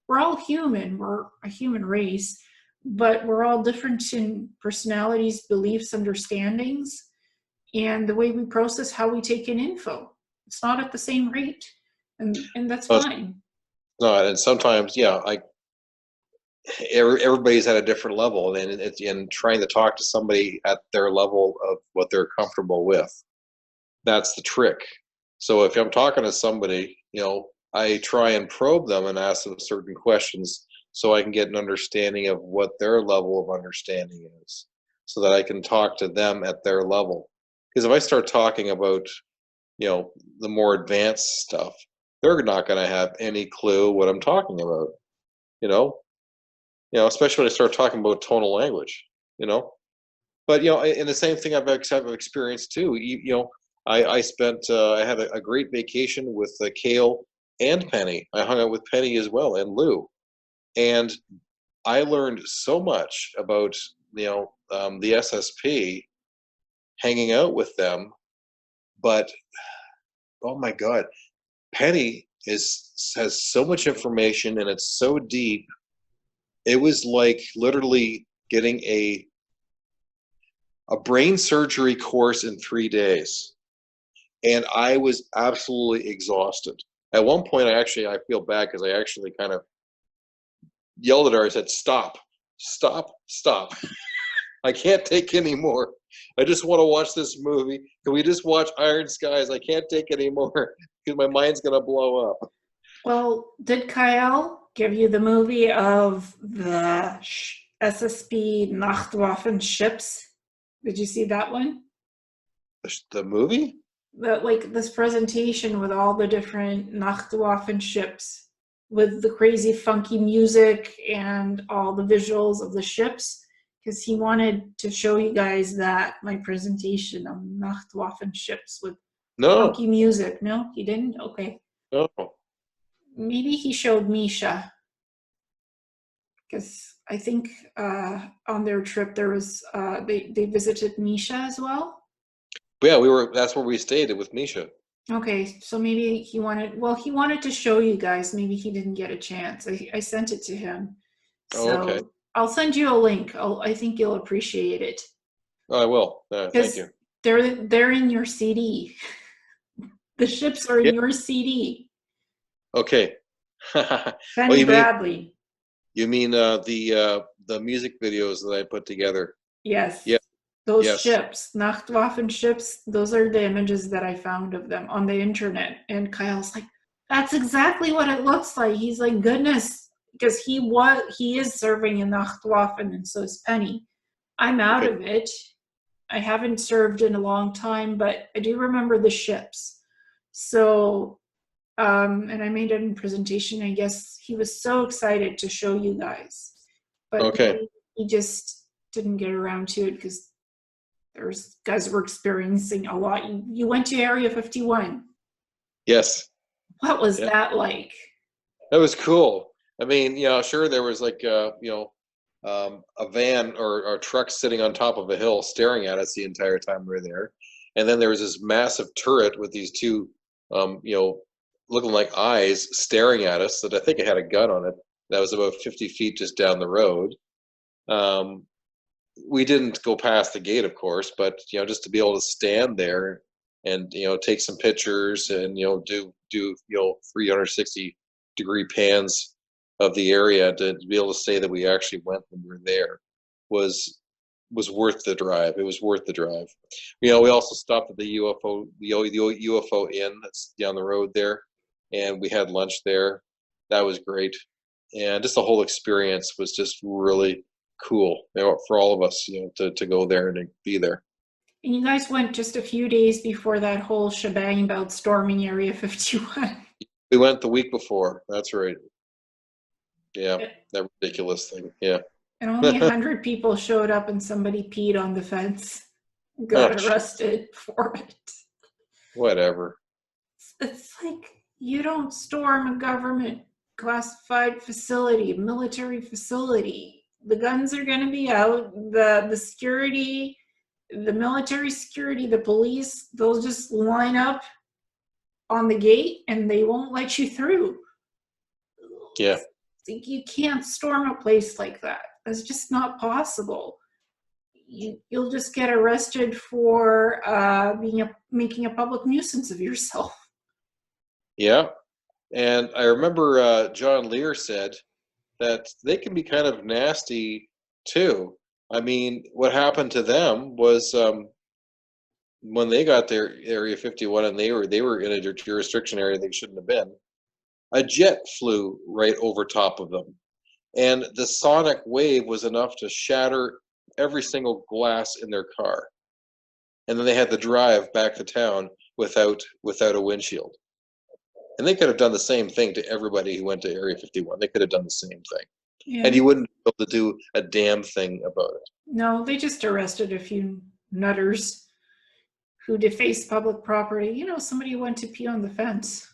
We're all human. We're a human race, but we're all different in personalities, beliefs, understandings, and the way we process how we take in info. It's not at the same rate, and that's fine. No, and sometimes, yeah, everybody's at a different level, and it's in trying to talk to somebody at their level of what they're comfortable with. That's the trick. So if I'm talking to somebody, I try and probe them and ask them certain questions so I can get an understanding of what their level of understanding is, so that I can talk to them at their level. Because if I start talking about, the more advanced stuff, they're not going to have any clue what I'm talking about, especially when I start talking about tonal language, But, and the same thing I've experienced too. I spent, I had a great vacation with Kale and Penny. I hung out with Penny as well, and Lou. And I learned so much about, the SSP, hanging out with them. But, oh my God, Penny has so much information, and it's so deep. It was like literally getting a brain surgery course in 3 days. And I was absolutely exhausted. At one point, I feel bad because I actually kind of yelled at her. I said, stop, stop, stop. I can't take any more. I just want to watch this movie. Can we just watch Iron Skies? I can't take any more because my mind's going to blow up. Well, did Kyle give you the movie of the SSP Nachtwaffen ships? Did you see that one? The movie? Like this presentation with all the different Nachtwaffen ships, with the crazy funky music and all the visuals of the ships, because he wanted to show you guys that, my presentation of Nachtwaffen ships with funky music. No, he didn't? Okay. No. Maybe he showed Misha, because I think on their trip there was they visited Misha as well. Yeah, that's where we stayed with Misha. Okay, so maybe he wanted to show you guys. Maybe he didn't get a chance. I sent it to him. So okay. I'll send you a link. I think you'll appreciate it. Oh, I will. Thank you. They're in your CD. The ships are in your CD. Okay. Penny Bradley. You mean the music videos that I put together? Yes. Yeah. Those ships, Nachtwaffen ships, those are the images that I found of them on the internet. And Kyle's like, that's exactly what it looks like. He's like, goodness, because he is serving in Nachtwaffen, and so is Penny. I'm out of it. I haven't served in a long time, but I do remember the ships. So, and I made it in presentation. I guess he was so excited to show you guys, but he just didn't get around to it because there's guys were experiencing a lot. You went to Area 51. Yes. What was that like? That was cool. I mean, sure, there was like a van or a truck sitting on top of a hill staring at us the entire time we were there. And then there was this massive turret with these two, looking like eyes staring at us that I think it had a gun on it. That was about 50 feet just down the road. We didn't go past the gate, of course, but, just to be able to stand there and, take some pictures and, do 360-degree pans of the area to be able to say that we actually went when we were there was worth the drive. It was worth the drive. We also stopped at the UFO Inn that's down the road there, and we had lunch there. That was great. And just the whole experience was just really cool, for all of us, to go there and to be there. And you guys went just a few days before that whole shebang about storming Area 51. We went the week before. That's right. Yeah, that ridiculous thing. Yeah. And only 100 people showed up and somebody peed on the fence. Got arrested for it. Whatever. It's like you don't storm a government classified facility, military facility. The guns are going to be out. The security, the military security, the police, they'll just line up on the gate and they won't let you through. Yeah. You can't storm a place like that. That's just not possible. You'll just get arrested for making a public nuisance of yourself. Yeah. And I remember John Lear said that they can be kind of nasty too. I mean, what happened to them was when they got their Area 51 and they were in a jurisdiction area they shouldn't have been. A jet flew right over top of them, and the sonic wave was enough to shatter every single glass in their car. And then they had to drive back to town without a windshield. And they could have done the same thing to everybody who went to Area 51. They could have done the same thing. Yeah. And you wouldn't be able to do a damn thing about it. No, they just arrested a few nutters who defaced public property. You know, somebody went to pee on the fence.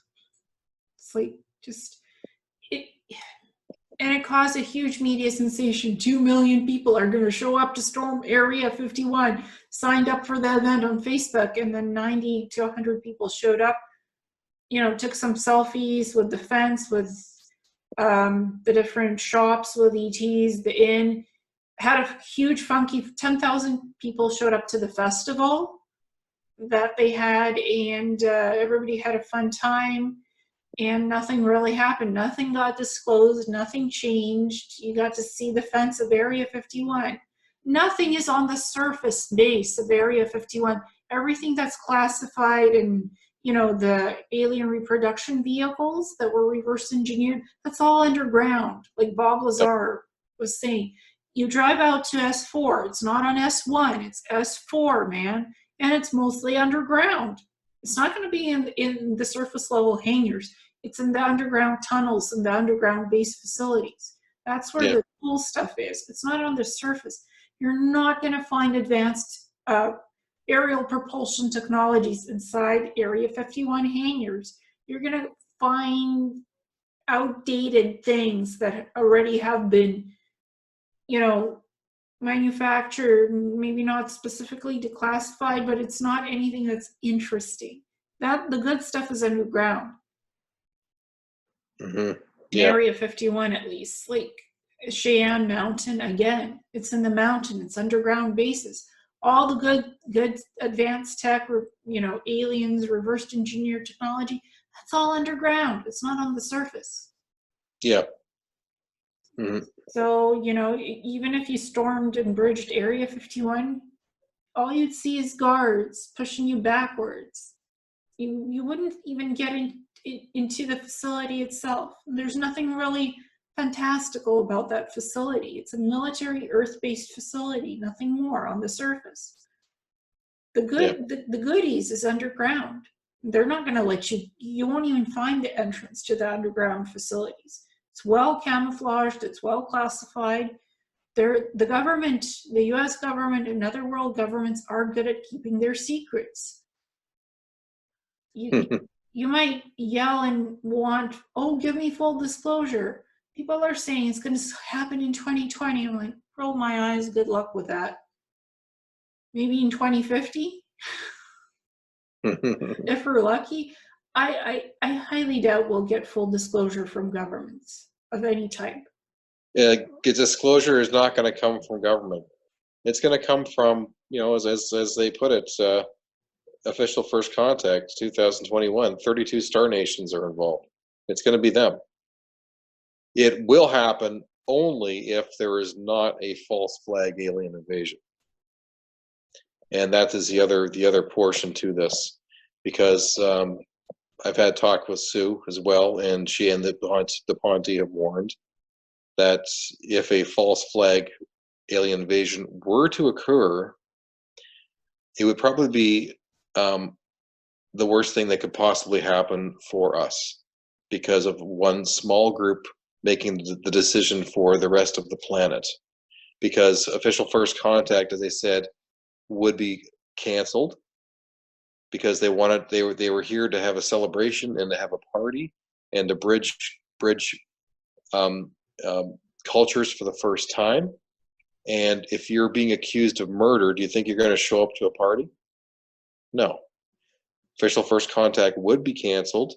It's like and it caused a huge media sensation. 2 million people are going to show up to storm Area 51, signed up for the event on Facebook, and then 90 to 100 people showed up, you know, took some selfies with the fence, with the different shops, with ETs, the inn, had a huge funky, 10,000 people showed up to the festival that they had, and everybody had a fun time. And nothing really happened. Nothing got disclosed. Nothing changed. You got to see the fence of Area 51. Nothing is on the surface base of Area 51. Everything that's classified and, you know, the alien reproduction vehicles that were reverse engineered, that's all underground. Like Bob Lazar was saying, you drive out to S4. It's not on S1. It's S4, man. And it's mostly underground. It's not going to be in the surface level hangars. It's in the underground tunnels and the underground base facilities. That's where the cool stuff is. It's not on the surface. You're not going to find advanced aerial propulsion technologies inside Area 51 hangars. You're going to find outdated things that already have been, you know, manufactured, maybe not specifically declassified, but it's not anything that's interesting. That the good stuff is underground. Mm-hmm. In Area 51, at least, like Cheyenne Mountain, again, it's in the mountain. It's underground bases. All the good advanced tech, you know, aliens, reversed engineered technology, that's all underground. It's not on the surface. Yeah. Mm-hmm. So, you know, even if you stormed and bridged Area 51, all you'd see is guards pushing you backwards. You wouldn't even get into the facility itself. There's nothing really fantastical about that facility. It's a military Earth-based facility, nothing more on the surface. The goodies is underground. They're not going to let you won't even find the entrance to the underground facilities. It's well camouflaged, it's well classified. The government, the US government and other world governments are good at keeping their secrets. You might yell and want, oh, give me full disclosure. People are saying it's going to happen in 2020. I'm like, roll my eyes, good luck with that. Maybe in 2050? If we're lucky. I highly doubt we'll get full disclosure from governments of any type. Disclosure is not going to come from government. It's going to come from, you know, as they put it, official first contact 2021. 32 star nations are involved. It's going to be them. It will happen only if there is not a false flag alien invasion, and that is the other portion to this, because I've had talk with Sue as well, and she and the Ponte have warned that if a false flag alien invasion were to occur, it would probably be the worst thing that could possibly happen for us because of one small group making the decision for the rest of the planet. Because official first contact, as I said, would be canceled because they were here to have a celebration and to have a party and to bridge um, cultures for the first time. And if you're being accused of murder, do you think you're going to show up to a party? No. Official first contact would be canceled,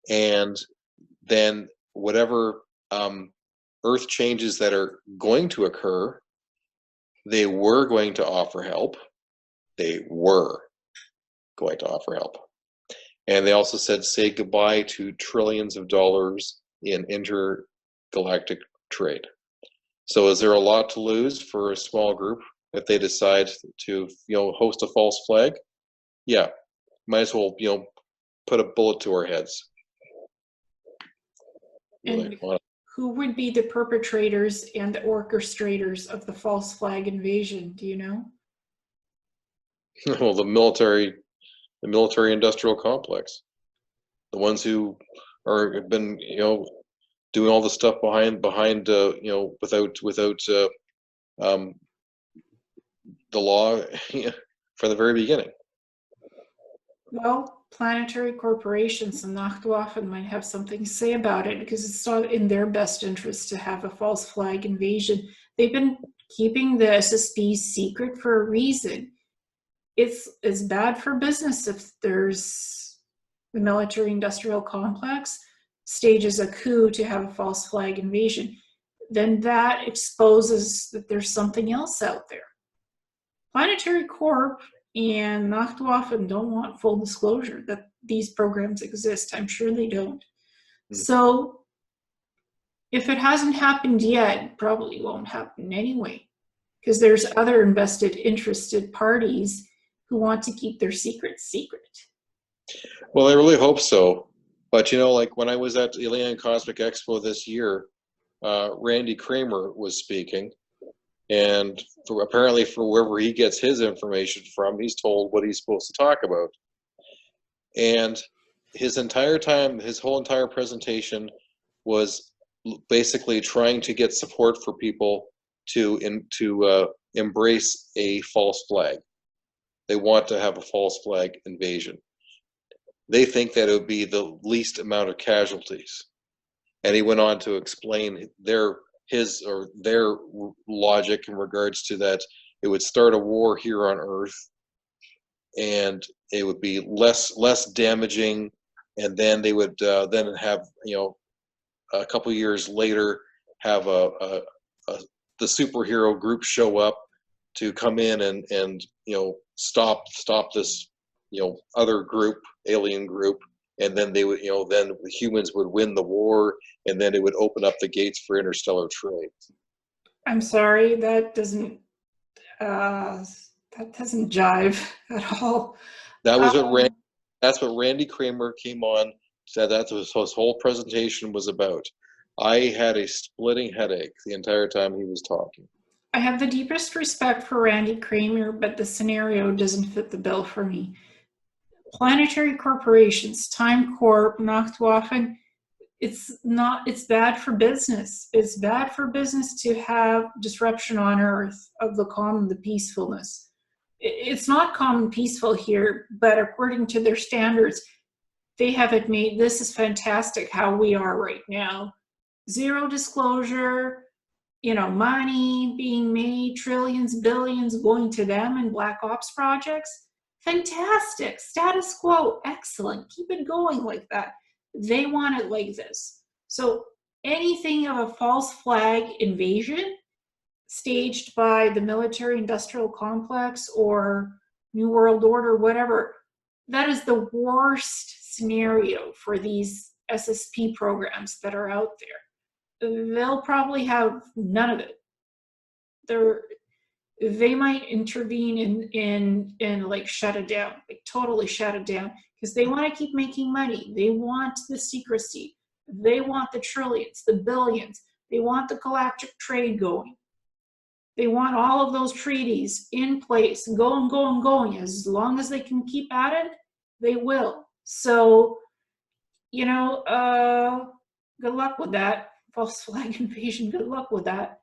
and then whatever earth changes that are going to occur, they were going to offer help. They were going to offer help. And they also said say goodbye to trillions of dollars in intergalactic trade. So is there a lot to lose for a small group if they decide to, host a false flag? Yeah, might as well, put a bullet to our heads. And who would be the perpetrators and the orchestrators of the false flag invasion? Do you know? Well, the military industrial complex, the ones who have been, doing all the stuff behind, without the law from the very beginning. Well, planetary corporations and Nachtwaffen might have something to say about it because it's not in their best interest to have a false flag invasion. They've been keeping the SSP secret for a reason. It's bad for business if there's the military-industrial complex stages a coup to have a false flag invasion. Then that exposes that there's something else out there. Planetary Corp and Nachtwaffen don't want full disclosure that these programs exist. I'm sure they don't. So if it hasn't happened yet, it probably won't happen anyway, because there's other interested parties who want to keep their secrets secret. Well, I really hope so. But, like when I was at Ileana Cosmic Expo this year, Randy Kramer was speaking. And apparently for wherever he gets his information from, he's told what he's supposed to talk about. And his whole entire presentation was basically trying to get support for people to embrace a false flag. They want to have a false flag invasion. They think that it would be the least amount of casualties. And he went on to explain their logic in regards to that. It would start a war here on Earth, and it would be less damaging, and then they would then have a couple years later have the superhero group show up to come in and stop this other group, alien group, and then they would then the humans would win the war, and then it would open up the gates for interstellar trade. I'm sorry, that doesn't jive at all. That was that's what Randy Kramer came on, said that's what his whole presentation was about. I had a splitting headache the entire time he was talking. I have the deepest respect for Randy Kramer, but the scenario doesn't fit the bill for me. Planetary corporations, Time Corp, Nachtwaffen, it's bad for business. It's bad for business to have disruption on Earth of the calm and the peacefulness. It's not calm and peaceful here, but according to their standards, they have it made. This is fantastic how we are right now. Zero disclosure, money being made, trillions, billions going to them in black ops projects. Fantastic. Status quo. Excellent. Keep it going like that. They want it like this. So anything of a false flag invasion staged by the military industrial complex or New World Order, whatever, that is the worst scenario for these SSP programs that are out there. They'll probably have none of it. They might intervene and like shut it down, like totally shut it down, because they want to keep making money. They want the secrecy. They want the trillions, the billions. They want the galactic trade going. They want all of those treaties in place, going, going, going. As long as they can keep at it, they will. So, you know, good luck with that. False flag invasion, good luck with that.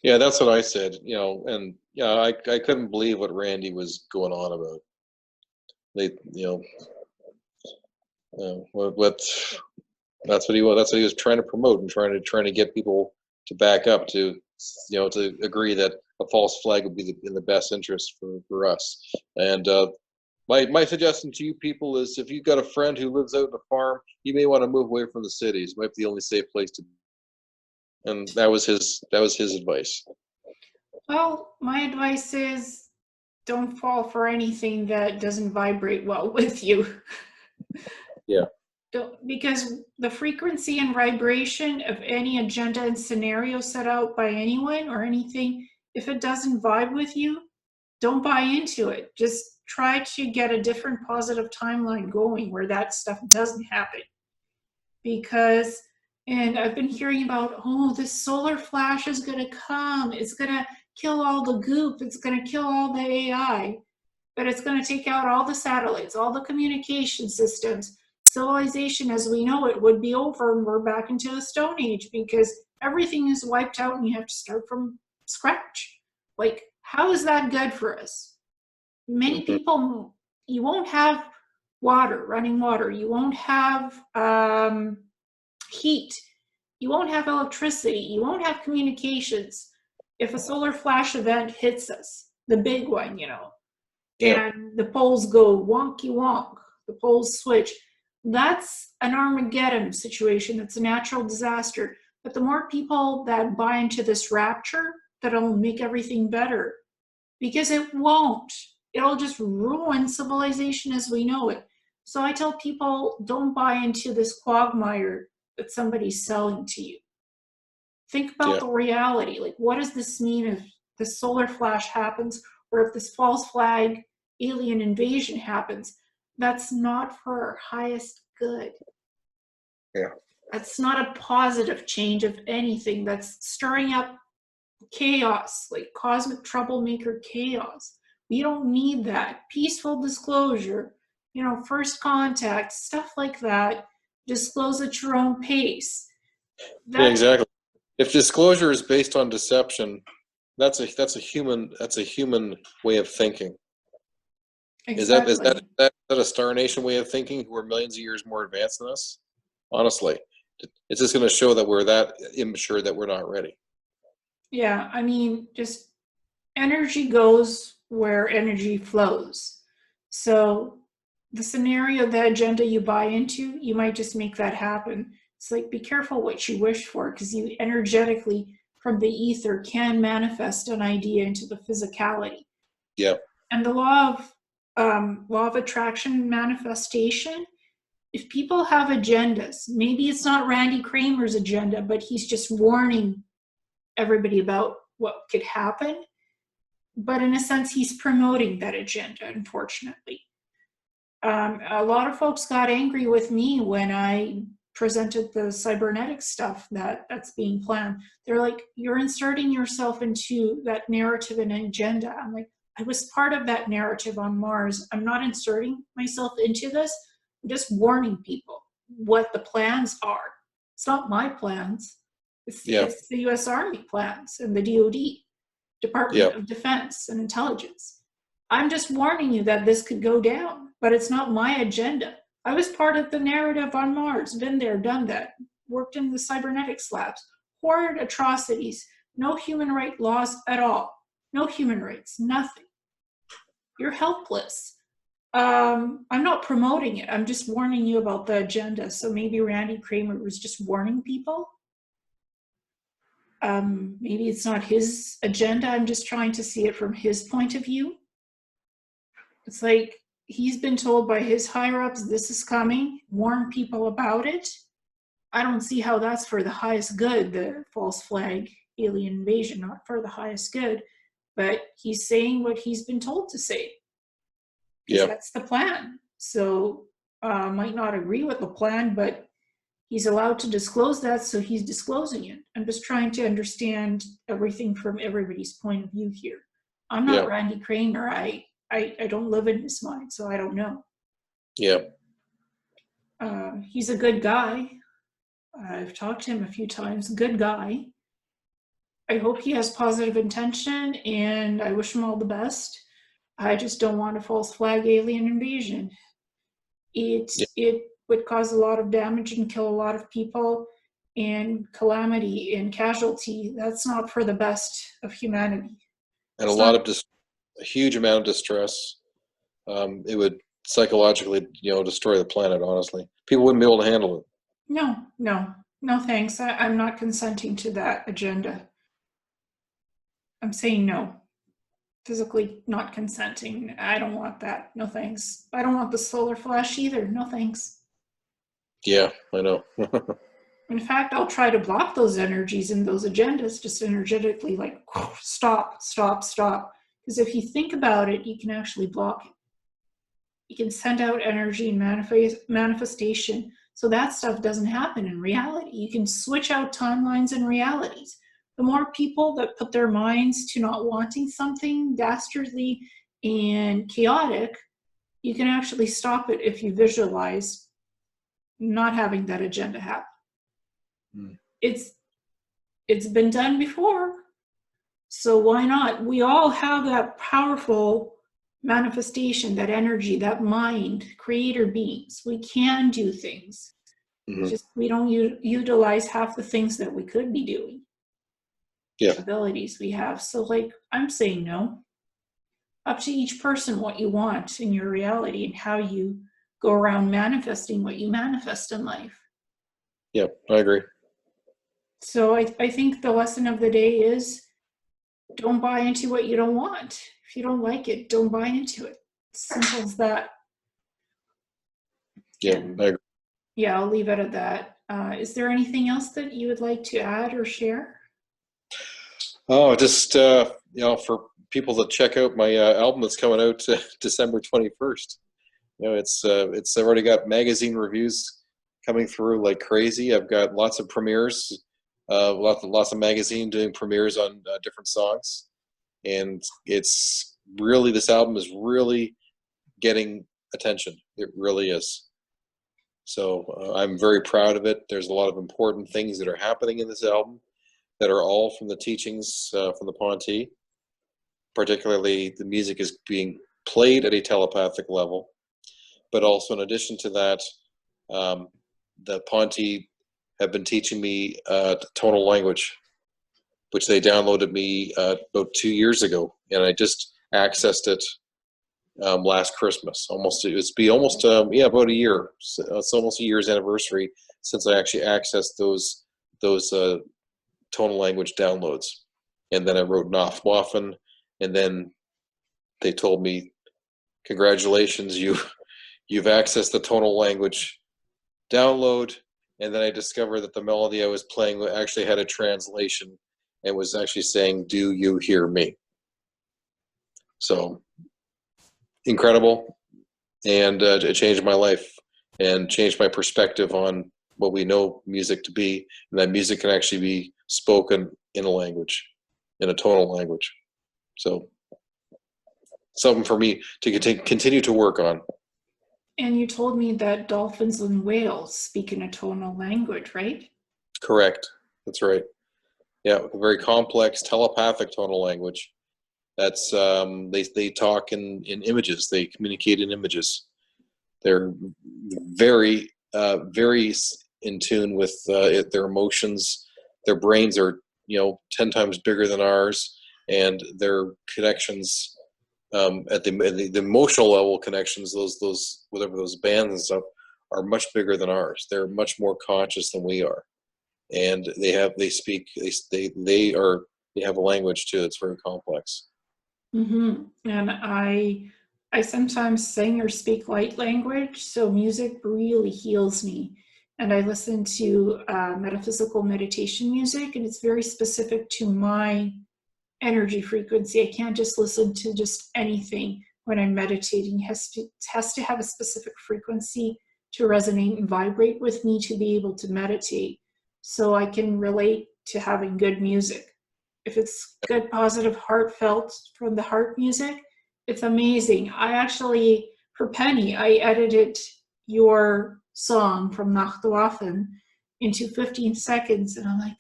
Yeah, that's what I said, you know, and yeah, I couldn't believe what Randy was going on about. They, you know, what that's what he was. That's what he was trying to promote and trying to get people to back up to, you know, to agree that a false flag would be in the best interest for us. And my suggestion to you people is, if you've got a friend who lives out in a farm, you may want to move away from the cities. It might be the only safe place to be. And that was his advice. Well, my advice is don't fall for anything that doesn't vibrate well with you. Yeah. Because the frequency and vibration of any agenda and scenario set out by anyone or anything, if it doesn't vibe with you, don't buy into it. Just try to get a different positive timeline going where that stuff doesn't happen. Because, and I've been hearing about, oh, this solar flash is going to come. It's going to kill all the goop. It's going to kill all the AI. But it's going to take out all the satellites, all the communication systems. Civilization as we know it would be over, and we're back into the Stone Age because everything is wiped out and you have to start from scratch. Like, how is that good for us? Many people, you won't have water, running water. You won't have heat. You won't have electricity. You won't have communications if a solar flash event hits us, the big one, you know. Yeah. And the poles go wonky wonk, the poles switch. That's an Armageddon situation. It's a natural disaster. But the more people that buy into this rapture, that'll make everything better. Because it won't. It'll just ruin civilization as we know it. So I tell people, don't buy into this quagmire that somebody's selling to you. Think about the reality. Like, what does this mean if the solar flash happens, or if this false flag alien invasion happens? That's not for our highest good. Yeah. That's not a positive change of anything. That's stirring up chaos, like cosmic troublemaker chaos. We don't need that. Peaceful disclosure, you know, first contact, stuff like that. Disclose at your own pace. Yeah, exactly. If disclosure is based on deception, that's a human way of thinking. Exactly. Is that a Star Nation way of thinking, who are millions of years more advanced than us? Honestly, it's just going to show that we're that immature, that we're not ready. Yeah, I mean, just energy goes where energy flows. So the scenario, the agenda you buy into, you might just make that happen. It's like, be careful what you wish for, because you energetically from the ether can manifest an idea into the physicality. Yeah. And the law of attraction manifestation, if people have agendas, maybe it's not Randy Kramer's agenda, but he's just warning everybody about what could happen. But in a sense, he's promoting that agenda, unfortunately. A lot of folks got angry with me when I presented the cybernetic stuff that's being planned. They're like, you're inserting yourself into that narrative and agenda. I'm like, I was part of that narrative on Mars. I'm not inserting myself into this. I'm just warning people what the plans are. It's not my plans. It's the U.S. Army plans and the DoD, Department of Defense and Intelligence. I'm just warning you that this could go down, but it's not my agenda. I was part of the narrative on Mars, been there, done that, worked in the cybernetics labs, horrid atrocities, no human rights laws at all, no human rights, nothing. You're helpless. I'm not promoting it. I'm just warning you about the agenda. So maybe Randy Kramer was just warning people. Maybe it's not his agenda. I'm just trying to see it from his point of view. It's like he's been told by his higher-ups, this is coming, warn people about it. I don't see how that's for the highest good, the false flag alien invasion, not for the highest good. But he's saying what he's been told to say. Because that's the plan. So might not agree with the plan, but He's allowed to disclose that, so he's disclosing it. I'm just trying to understand everything from everybody's point of view here. I'm not Yeah. Randy Craner. I don't live in his mind, so I don't know. Yeah. He's a good guy. I've talked to him a few times. Good guy. I hope he has positive intention, and I wish him all the best. I just don't want a false flag alien invasion. It would cause a lot of damage and kill a lot of people, and calamity and casualty. That's not for the best of humanity. And It's not. a huge amount of distress. It would psychologically, destroy the planet. Honestly, people wouldn't be able to handle it. No, thanks. I'm not consenting to that agenda. I'm saying no. Physically not consenting. I don't want that. No thanks. I don't want the solar flash either. No thanks. Yeah, I know. In fact, I'll try to block those energies and those agendas, just energetically, like, stop. Because if you think about it, you can actually block it. You can send out energy and manifestation, so that stuff doesn't happen in reality. You can switch out timelines and realities. The more people that put their minds to not wanting something dastardly and chaotic, you can actually stop it if you visualize not having that agenda happen. It's been done before, so why not? We all have that powerful manifestation, that energy, that mind, creator beings. We can do things. Mm-hmm. Just we don't utilize half the things that we could be doing. Yeah. Abilities we have. So, like, I'm saying no. Up to each person what you want in your reality and how you go around manifesting what you manifest in life. Yeah, I agree. So I think the lesson of the day is, don't buy into what you don't want. If you don't like it, don't buy into it. Simple as that. Yeah, I agree. Yeah, I'll leave it at that. Is there anything else that you would like to add or share? Oh, just for people to check out my album that's coming out December 21st. It's already got magazine reviews coming through like crazy. I've got lots of premieres, lots of magazine doing premieres on different songs, and this album is really getting attention. It really is. So I'm very proud of it. There's a lot of important things that are happening in this album that are all from the teachings from the Ponte. Particularly, the music is being played at a telepathic level, but also in addition to that, the Ponte have been teaching me tonal language, which they downloaded me about 2 years ago, and I just accessed it last Christmas. About a year. So it's almost a year's anniversary since I actually accessed those tonal language downloads, and then I wrote MUFON, and then they told me, "Congratulations, you've accessed the tonal language download." And then I discovered that the melody I was playing actually had a translation and was actually saying, "Do you hear me?" So incredible, and it changed my life and changed my perspective on what we know music to be, and that music can actually be spoken in a language, in a tonal language. So something for me to continue to work on. And you told me that dolphins and whales speak in a tonal language, right? Correct. That's right. Yeah, a very complex telepathic tonal language. That's they talk in images. They communicate in images. They're very very in tune with their emotions. Their brains are 10 times bigger than ours, and their connections at the emotional level connections, those whatever those bands and stuff, are much bigger than ours. They're much more conscious than we are, and they have a language too. It's very complex. Mm-hmm. And I sometimes sing or speak light language, so music really heals me. And I listen to metaphysical meditation music, and it's very specific to my energy frequency. I can't just listen to just anything when I'm meditating. It has to have a specific frequency to resonate and vibrate with me to be able to meditate. So I can relate to having good music. If it's good, positive, heartfelt from the heart music, it's amazing. I actually, for Penny, I edited your song from Nachtwaffen into 15 seconds, and I'm like,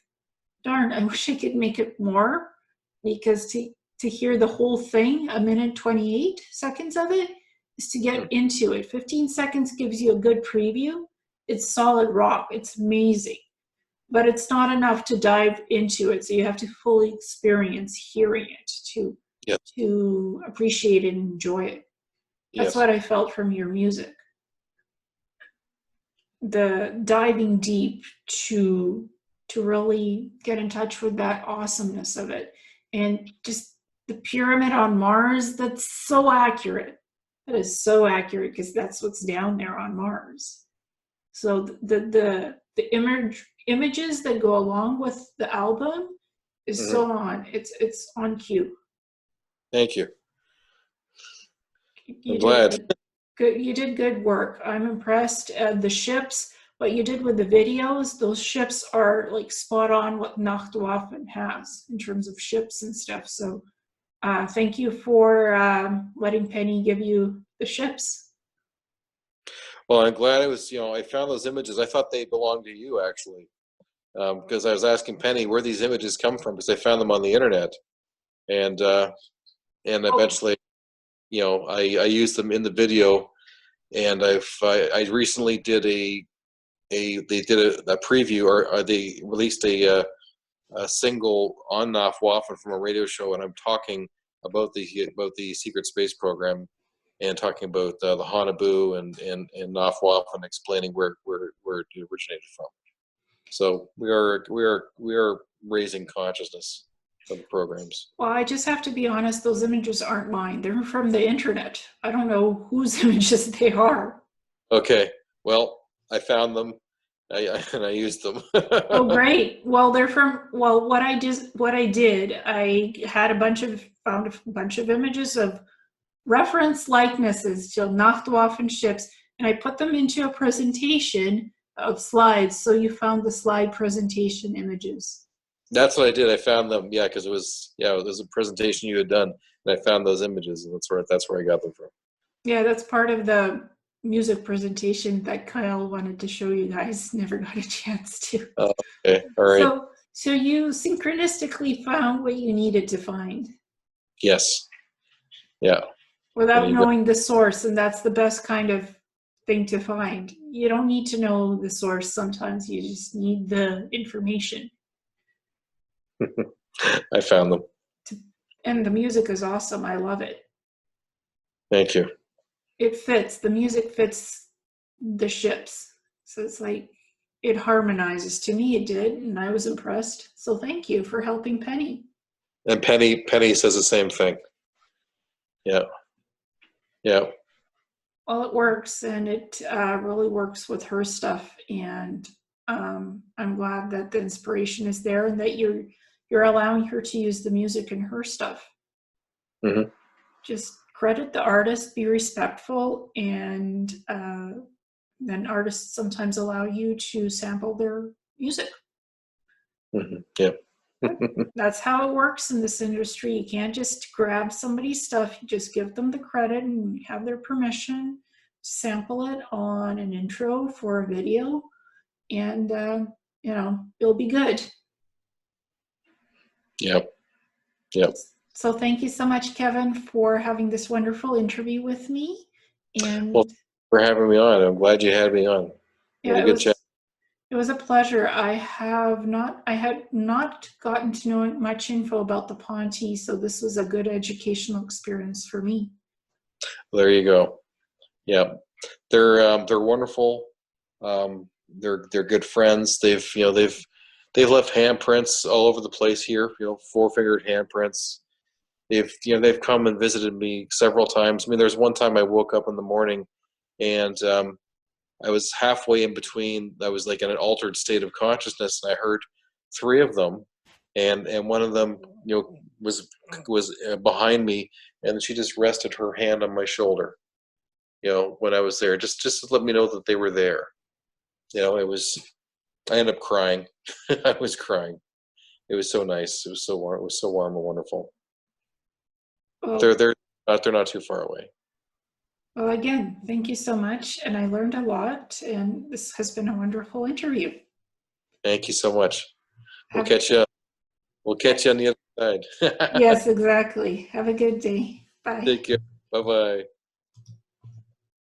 darn, I wish I could make it more, because to hear the whole thing, 1:28 of it, is to get into it. 15 seconds gives you a good preview. It's solid rock. It's amazing. But it's not enough to dive into it. So you have to fully experience hearing it to appreciate it and enjoy it. That's what I felt from your music. The diving deep to really get in touch with that awesomeness of it. And just the pyramid on Mars, that's so accurate. That is so accurate, because that's what's down there on Mars. So the images that go along with the album is so on. It's on cue. Thank you. I'm glad. Good. You did good work. I'm impressed. The ships, what you did with the videos, those ships are like spot on what Nachtwaffen has in terms of ships and stuff. So thank you for letting Penny give you the ships. Well, I'm glad it was, I found those images. I thought they belonged to you, actually, because I was asking Penny where these images come from, because I found them on the internet. And eventually, I used them in the video. And I recently did they did a preview, or they released a single on Nachtwaffen from a radio show, and I'm talking about the secret space program, and talking about the Hanabu and Nachtwaffen, explaining where it originated from. So we are raising consciousness of the programs. Well, I just have to be honest, those images aren't mine. They're from the internet. I don't know whose images they are. Okay, well, I found them, and I used them. Oh, great. Well, they're from, what I did, I found a bunch of images of reference likenesses to Nachtwaffen ships, and I put them into a presentation of slides. So you found the slide presentation images. That's what I did. I found them, because it was a presentation you had done, and I found those images, and that's where I got them from. Yeah, that's part of the music presentation that Kyle wanted to show you guys. Never got a chance to. Oh, okay, all right. So you synchronistically found what you needed to find. Yes. Yeah. Without knowing the source, and that's the best kind of thing to find. You don't need to know the source sometimes. You just need the information. I found them. And the music is awesome. I love it. Thank you. It fits. The music fits the ships. So it's like, it harmonizes. To me, it did, and I was impressed. So thank you for helping Penny. And Penny says the same thing. Yeah. Yeah. Well, it works, and it really works with her stuff. And I'm glad that the inspiration is there, and that you're allowing her to use the music in her stuff. Mm-hmm. Just credit the artist, be respectful, and then artists sometimes allow you to sample their music. Mm-hmm. Yeah. That's how it works in this industry. You can't just grab somebody's stuff. You just give them the credit and have their permission to sample it on an intro for a video, and it'll be good. Yep. Yep. So thank you so much, Kevin, for having this wonderful interview with me. And well, for having me on. I'm glad you had me on. Yeah, it was a pleasure. I had not gotten to know much info about the Ponte, so this was a good educational experience for me. There you go. Yeah, they're wonderful. They're good friends. They've left handprints all over the place here. 4-fingered handprints. They've come and visited me several times. I mean, there's one time I woke up in the morning, and I was halfway in between. I was like in an altered state of consciousness, and I heard 3 of them, and one of them was behind me, and she just rested her hand on my shoulder. when I was there, just to let me know that they were there. I ended up crying. I was crying. It was so nice. It was so warm. It was so warm and wonderful. Well, They're not too far away. well, again, thank you so much. And I learned a lot, and this has been a wonderful interview. Thank you so much. We'll catch you. We'll catch you on the other side. Yes, exactly. Have a good day. Bye. Take care. Bye-bye.